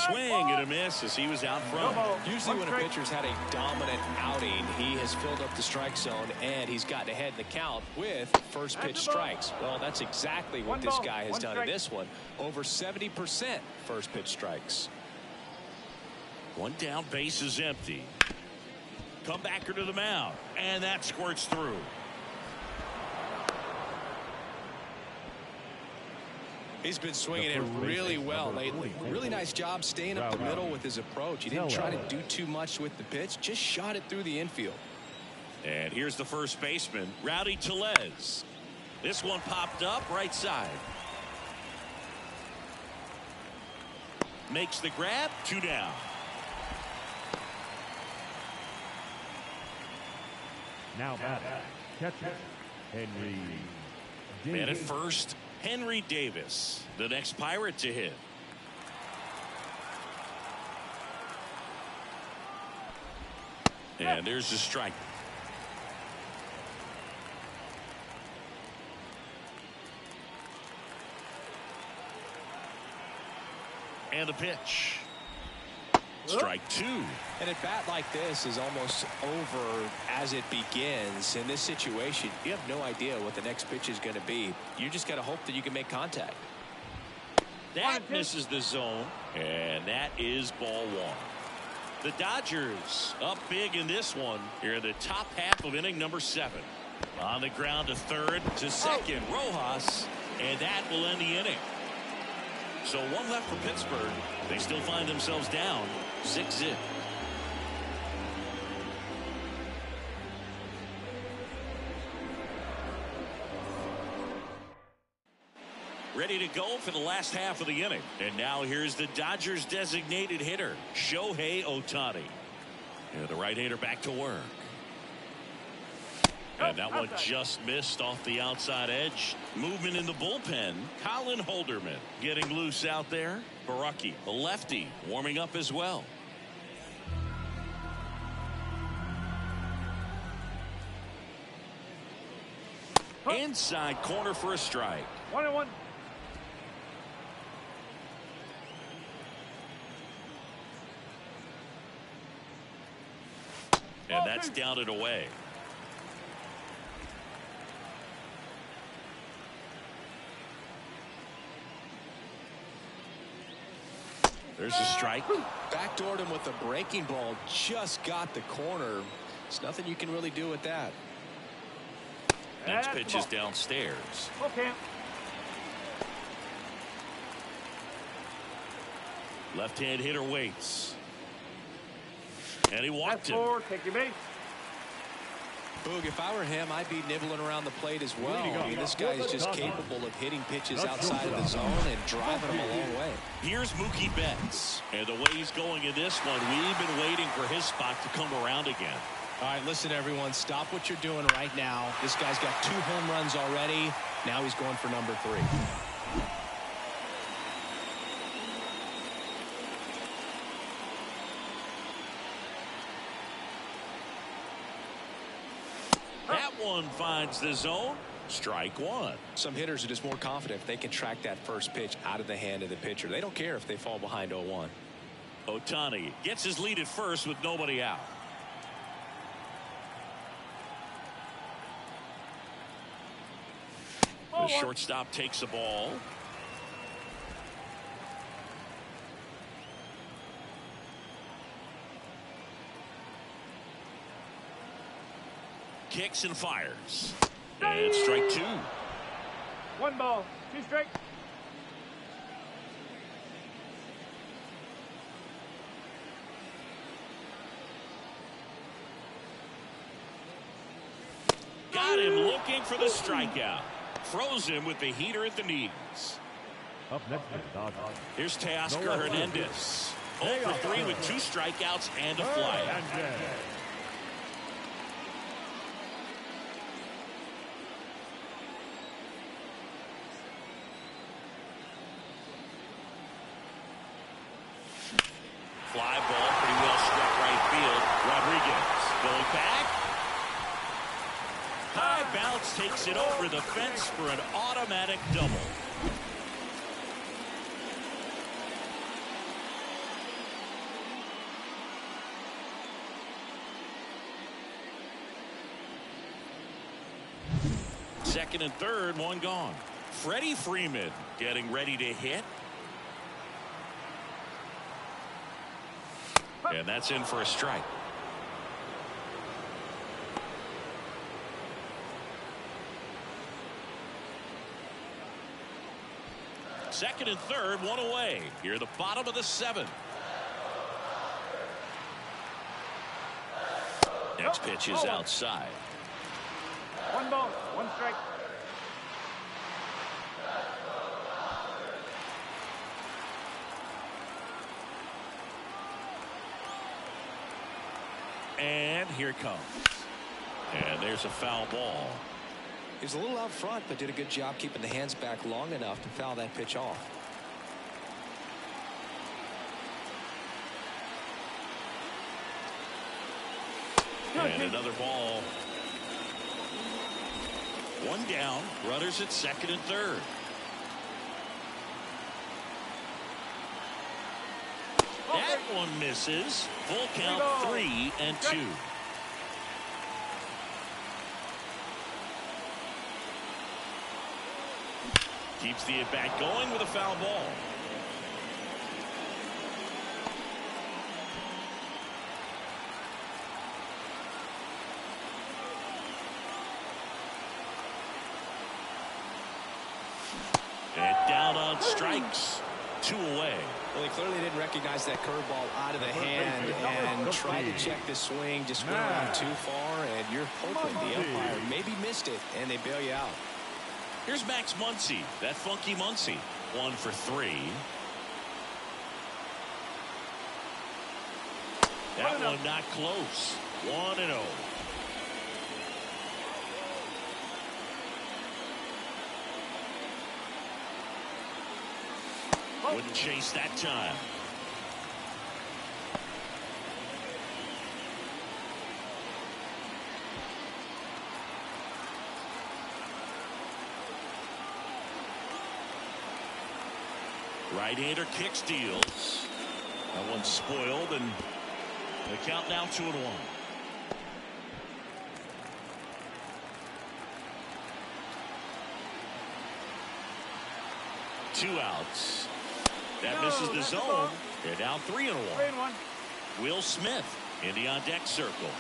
Swing and a miss as he was out front. Usually when a pitcher's had a dominant outing, he has filled up the strike zone and he's gotten ahead in the count with first pitch strikes. Well, that's exactly what this guy has done in this one. Over 70% first pitch strikes. 1 down, base is empty. Comebacker to the mound, and that squirts through. He's been swinging it really well lately. Really nice job staying up the middle with his approach. He didn't try to do too much with the pitch, just shot it through the infield. And here's the first baseman, Rowdy Tellez. This one popped up right side. Makes the grab, 2 down. now batting, catcher, Henry Davis. Man at first, Henry Davis, the next Pirate to hit. And there's the strike. And the pitch. Strike 2. And a bat like this is almost over as it begins. In this situation, you have no idea what the next pitch is going to be. You just got to hope that you can make contact. That misses the zone, and that is ball 1. The Dodgers up big in this one here in the top half of inning number 7. On the ground to third, to second, Rojas, and that will end the inning. So 1 left for Pittsburgh. They still find themselves down 6-0. Ready to go for the last half of the inning. And now here's the Dodgers designated hitter, Shohei Ohtani. And the right-hander back to work. And that one just missed off the outside edge. Movement in the bullpen. Colin Holderman getting loose out there. Baraki, the lefty, warming up as well. Inside corner for a strike. 1-1. And that's down and away. There's a strike. Backdoored him with a breaking ball. Just got the corner. There's nothing you can really do with that. Next pitch is downstairs. Okay. Left-hand hitter waits. And he walked him. Take your base. Boog, if I were him, I'd be nibbling around the plate as well. I mean, this guy is just capable of hitting pitches outside of the zone and driving them a long way. Here's Mookie Betts. And the way he's going in this one, we've been waiting for his spot to come around again. All right, listen, everyone. Stop what you're doing right now. This guy's got 2 home runs already. Now he's going for number 3. That one finds the zone. Strike 1. Some hitters are just more confident if they can track that first pitch out of the hand of the pitcher. They don't care if they fall behind 0-1. Ohtani gets his lead at first with nobody out. The shortstop takes the ball. Kicks and fires. And strike 2. 1 ball, 2 strikes. Got him looking for the strikeout. Froze him with the heater at the knees. Up next is Dodgers. Here's Teoscar Hernandez. 0 for 3 with 2 strikeouts and a flyout. Fly ball, pretty well struck right field. Rodriguez going back. High bounce takes it over the fence for an automatic double. Second and third, one gone. Freddie Freeman getting ready to hit. And that's in for a strike. Second and third, one away. Here at the bottom of the 7th. Next pitch is outside. 1 ball, 1 strike. And here it comes. And there's a foul ball. He was a little out front, but did a good job keeping the hands back long enough to foul that pitch off. And another ball. 1 down. Runners at second and third. That one misses. Full count, 3 and 2. Keeps the at-bat going with a foul ball. And down on strikes. 2 away. Well, he clearly didn't recognize that curveball out of the hand and tried to check the swing. Just went around too far, and you're hoping the umpire maybe missed it, and they bail you out. Here's Max Muncy. That funky Muncy. 1 for 3. That one not close. 1-0. Wouldn't chase that time. Right-hander kick steals. That one's spoiled, and the count now 2-1. Two outs. That misses the zone. They're down 3-1. Will Smith in the on-deck circle.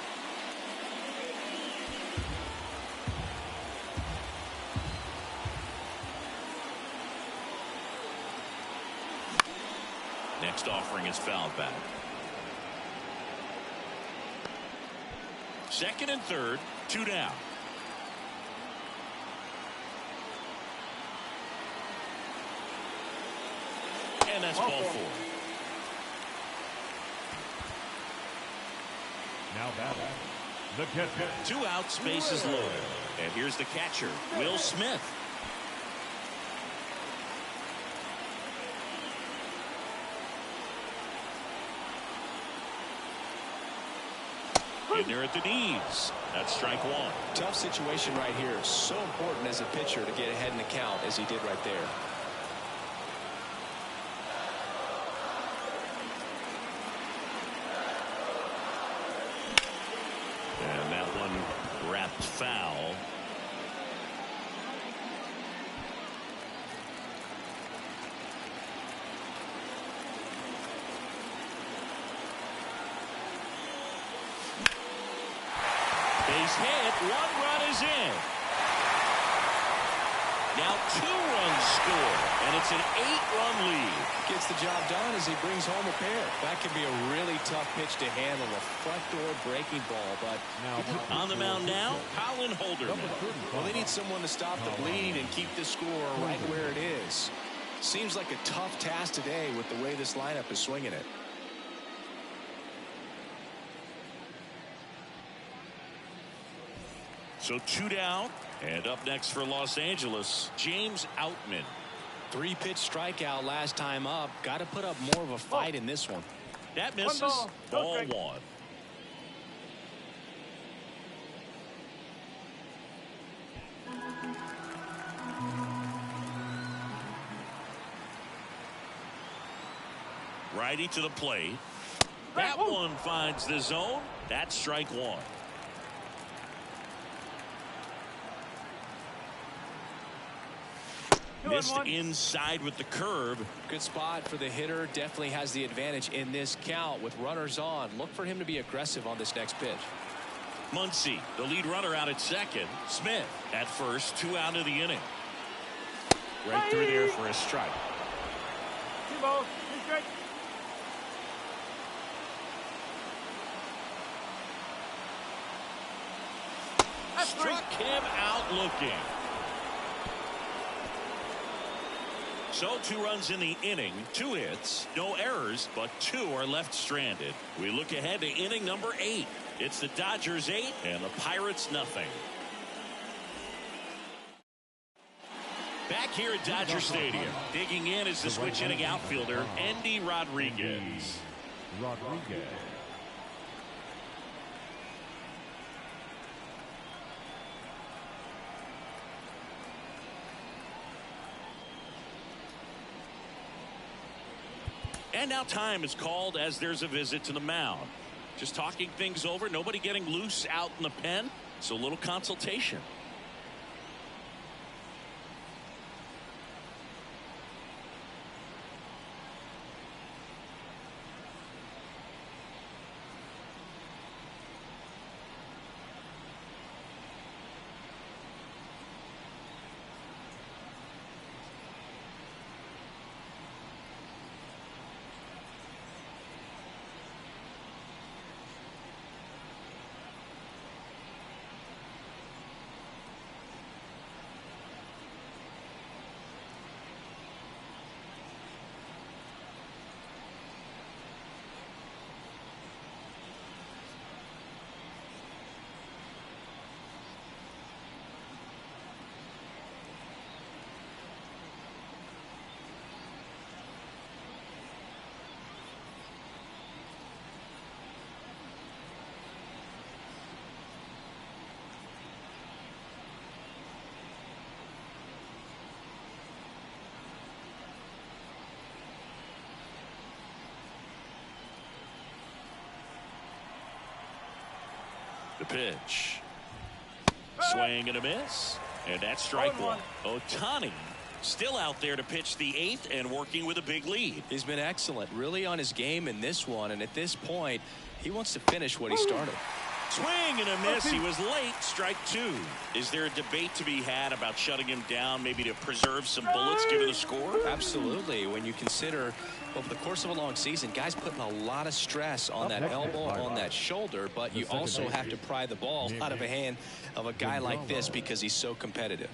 Next offering is fouled back. Second and third, 2 down. And that's ball 4. Now batting, the catcher. 2 outs, bases loaded. And here's the catcher, Will Smith. In there at the knees. That's strike 1. Tough situation right here. So important as a pitcher to get ahead in the count as he did right there. And that one wrapped foul. Base hit. 1 run is in. Now 2 runs score, and it's an 8-run lead. Gets the job done as he brings home a pair. That can be a really tough pitch to handle, a front door breaking ball. But on the mound now, Colin Holderman. Well, they need someone to stop the bleeding and keep the score right where it is. Seems like a tough task today with the way this lineup is swinging it. So 2 down, and up next for Los Angeles, James Outman. 3-pitch strikeout last time up. Got to put up more of a fight in this one. That misses. Ball 1. Righty to the plate. That one finds the zone. That's strike 1. Missed inside with the curve. Good spot for the hitter. Definitely has the advantage in this count with runners on. Look for him to be aggressive on this next pitch. Muncy, the lead runner, out at second. Smith at first. 2 out of the inning. Right through there for a strike. 2 balls, 2 strikes. Struck him out looking. So 2 runs in the inning, 2 hits, no errors, but 2 are left stranded. We look ahead to inning number 8. It's the Dodgers 8 and the Pirates nothing. Back here at Dodger Stadium, digging in is the switch hitting outfielder, Endy Rodriguez. And now time is called as there's a visit to the mound. Just talking things over, nobody getting loose out in the pen, so a little consultation. The pitch. Swing and a miss. And that's strike 1. Ohtani still out there to pitch the 8th and working with a big lead. He's been excellent, really on his game in this one. And at this point, he wants to finish what he started. Swing and a miss. He was late. Strike 2. Is there a debate to be had about shutting him down, maybe to preserve some bullets given the score? Absolutely. When you consider over the course of a long season, guys putting a lot of stress on that elbow, on that shoulder, but you also have to pry the ball out of a hand of a guy like this because he's so competitive.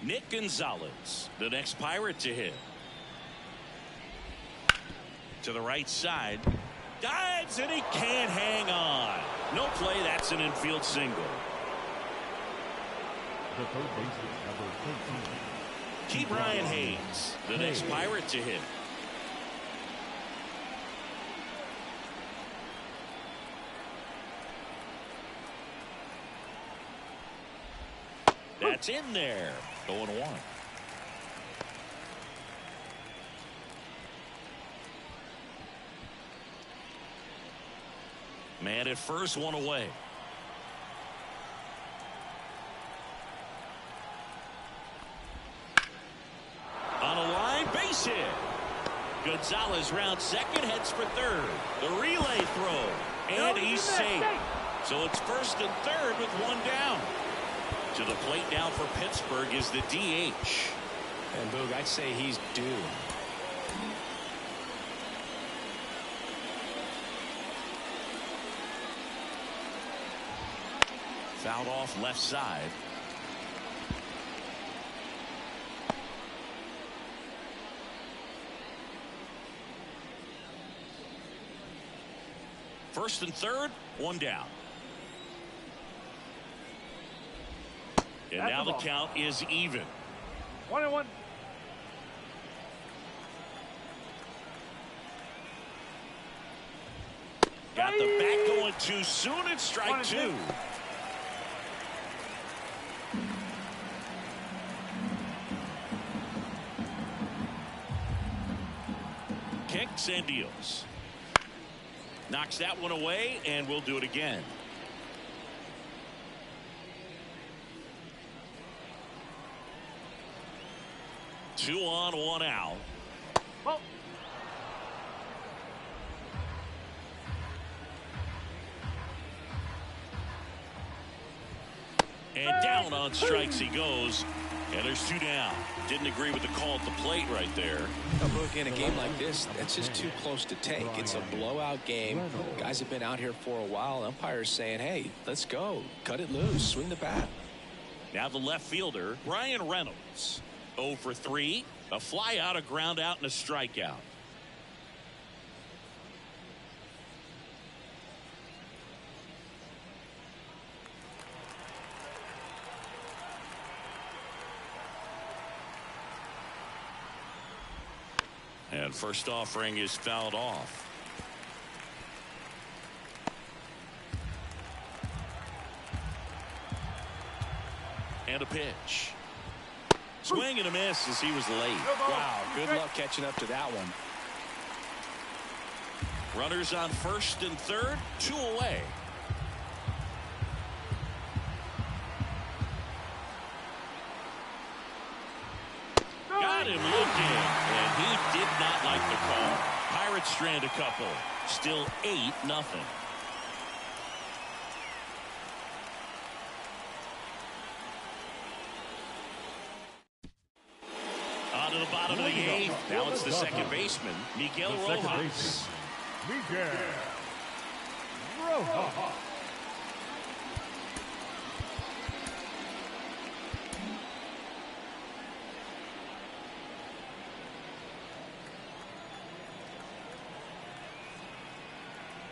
Nick Gonzalez, the next Pirate to hit. To the right side. Dives and he can't hang on. No play. That's an infield single. The third baseman, number 13. Ke'Bryan Hayes, the next Pirate to hit. That's in there. 0-1. Man at first, 1 away. On a line, base hit. Gonzalez rounds second, heads for third. The relay throw, and he's safe. So it's first and third with 1 down. To the plate now for Pittsburgh is the DH. And Boog, I'd say he's due. Fouled off left side. First and third, one down. And now the count is even. 1-1. Got the bat going too soon. It's strike two. Kicks and deals. Knocks that one away, and we'll do it again. Two on, one out. Oh. And down on strikes he goes. And there's two down. Didn't agree with the call at the plate right there. Look, in a game like this, that's just too close to take. It's a blowout game. Guys have been out here for a while. Umpires saying, hey, let's go. Cut it loose. Swing the bat. Now the left fielder, Bryan Reynolds. 0 for 3. A fly out, a ground out, and a strikeout. And first offering is fouled off. And a pitch. Swing and a miss as he was late. Wow, good luck catching up to that one. Runners on first and third, 2 away. Got him looking, and he did not like the call. Pirates strand a couple. Still 8-0. On to the bottom of the 8th. Now it's the second baseman, Miguel Rojas. Miguel Rojas.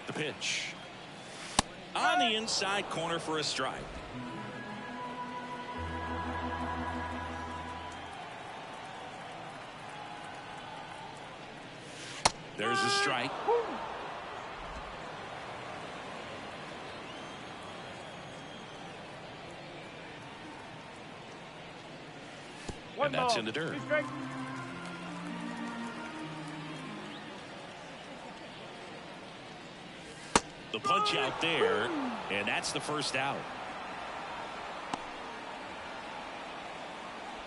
The pitch. On the inside corner for a strike. There's a strike. And that's in the dirt. The punch out there, and that's the first out.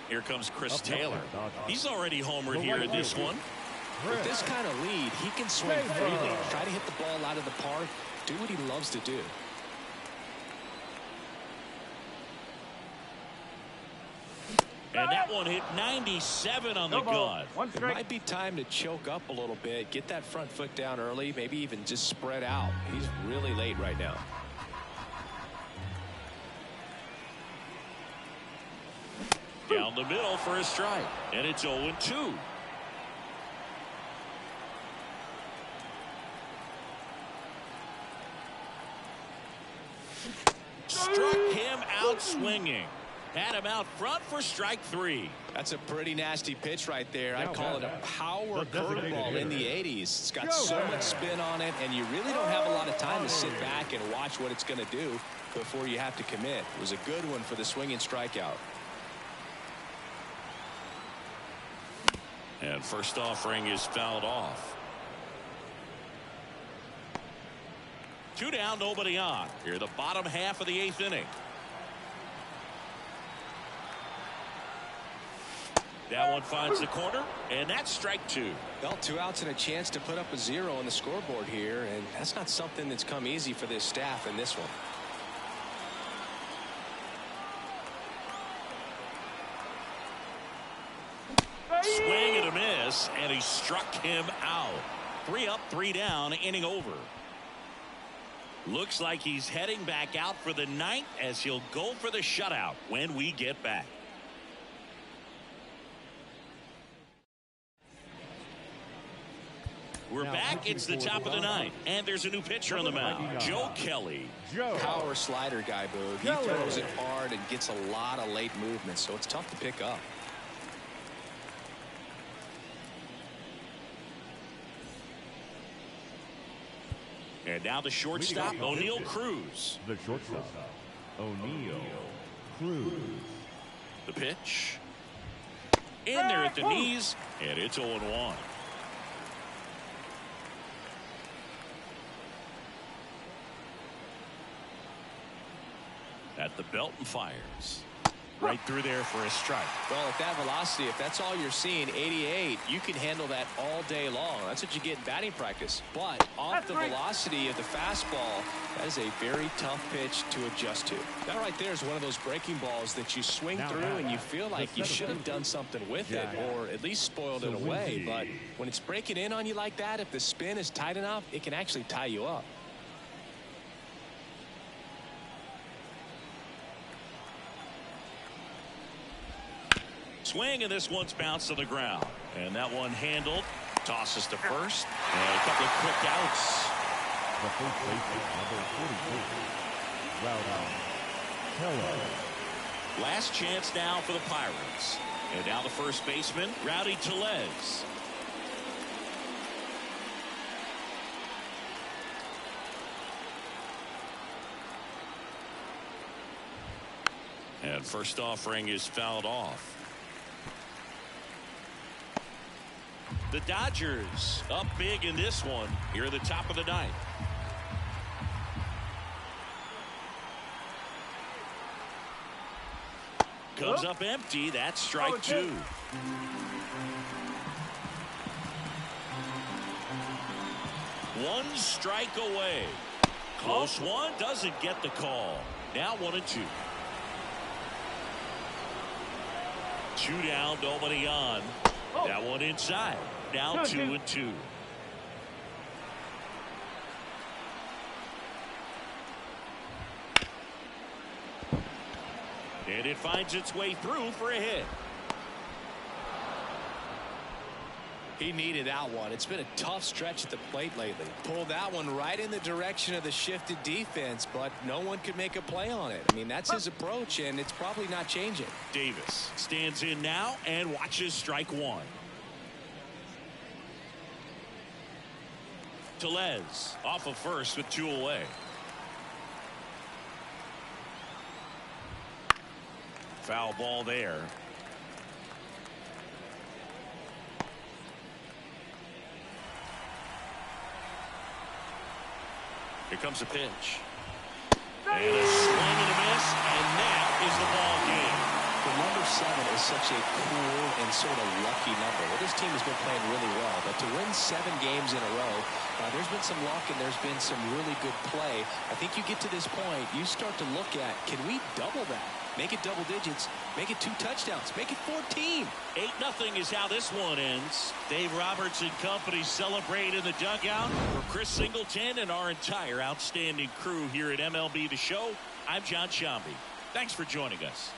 Here comes Chris Taylor. He's already homered here in this one. With this kind of lead, he can swing freely. Try to hit the ball out of the park. Do what he loves to do. And that one hit 97 on the gun. It might be time to choke up a little bit. Get that front foot down early. Maybe even just spread out. He's really late right now. Down the middle for a strike. And it's 0-2. Struck him out swinging. Had him out front for strike 3. That's a pretty nasty pitch right there. I call it a power curveball in the 80s. It's got so much spin on it, and you really don't have a lot of time to sit back and watch what it's going to do before you have to commit. It was a good one for the swinging strikeout. And first offering is fouled off. 2 down, nobody on. Here the bottom half of the 8th inning. That one finds the corner, and that's strike 2. Well, 2 outs and a chance to put up a 0 on the scoreboard here, and that's not something that's come easy for this staff in this one. Swing and a miss, and he struck him out. 3 up, 3 down, inning over. Looks like he's heading back out for the ninth as he'll go for the shutout when we get back. We're back. It's the top of the ninth, and there's a new pitcher on the mound, Joe Kelly. Power slider guy, Boog. He throws it hard and gets a lot of late movement, so it's tough to pick up. And now the shortstop, O'Neill Cruz. The shortstop, O'Neill Cruz. The pitch. In there at the knees, and it's 0-1. At the belt and fires. Right through there for a strike. Well, at that velocity, if that's all you're seeing, 88, you can handle that all day long. That's what you get in batting practice. But off the velocity of the fastball, that is a very tough pitch to adjust to. That right there is one of those breaking balls that you swing through and you feel like you should have done something with it or at least spoiled it away. But when it's breaking in on you like that, if the spin is tight enough, it can actually tie you up. Swing, and this one's bounced to the ground. And that one handled. Tosses to first. And a couple of quick outs. The first baseman, number 42, Rowdy Tellez. Last chance now for the Pirates. And now the first baseman, Rowdy Tellez. And first offering is fouled off. The Dodgers up big in this one here at the top of the ninth. Comes up empty. That's strike 2. One strike away. Close one. Doesn't get the call. Now 1-2. 2 down. Nobody on. That one inside. Now 2-2. And it finds its way through for a hit. He needed that one. It's been a tough stretch at the plate lately. Pulled that one right in the direction of the shifted defense, but no one could make a play on it. I mean, that's his approach, and it's probably not changing. Davis stands in now and watches strike 1. Tellez off of first with 2 away. Foul ball there. Here comes a pitch. And a swing and a miss, and that is the ball game. The number 7 is such a cool and sort of lucky number. Well, this team has been playing really well, but to win 7 games in a row, there's been some luck and there's been some really good play. I think you get to this point, you start to look at, can we double that? Make it double digits. Make it 2 touchdowns. Make it 14. 8-0 is how this one ends. Dave Roberts and company celebrate in the dugout. For Chris Singleton and our entire outstanding crew here at MLB The Show, I'm John Sciambi. Thanks for joining us.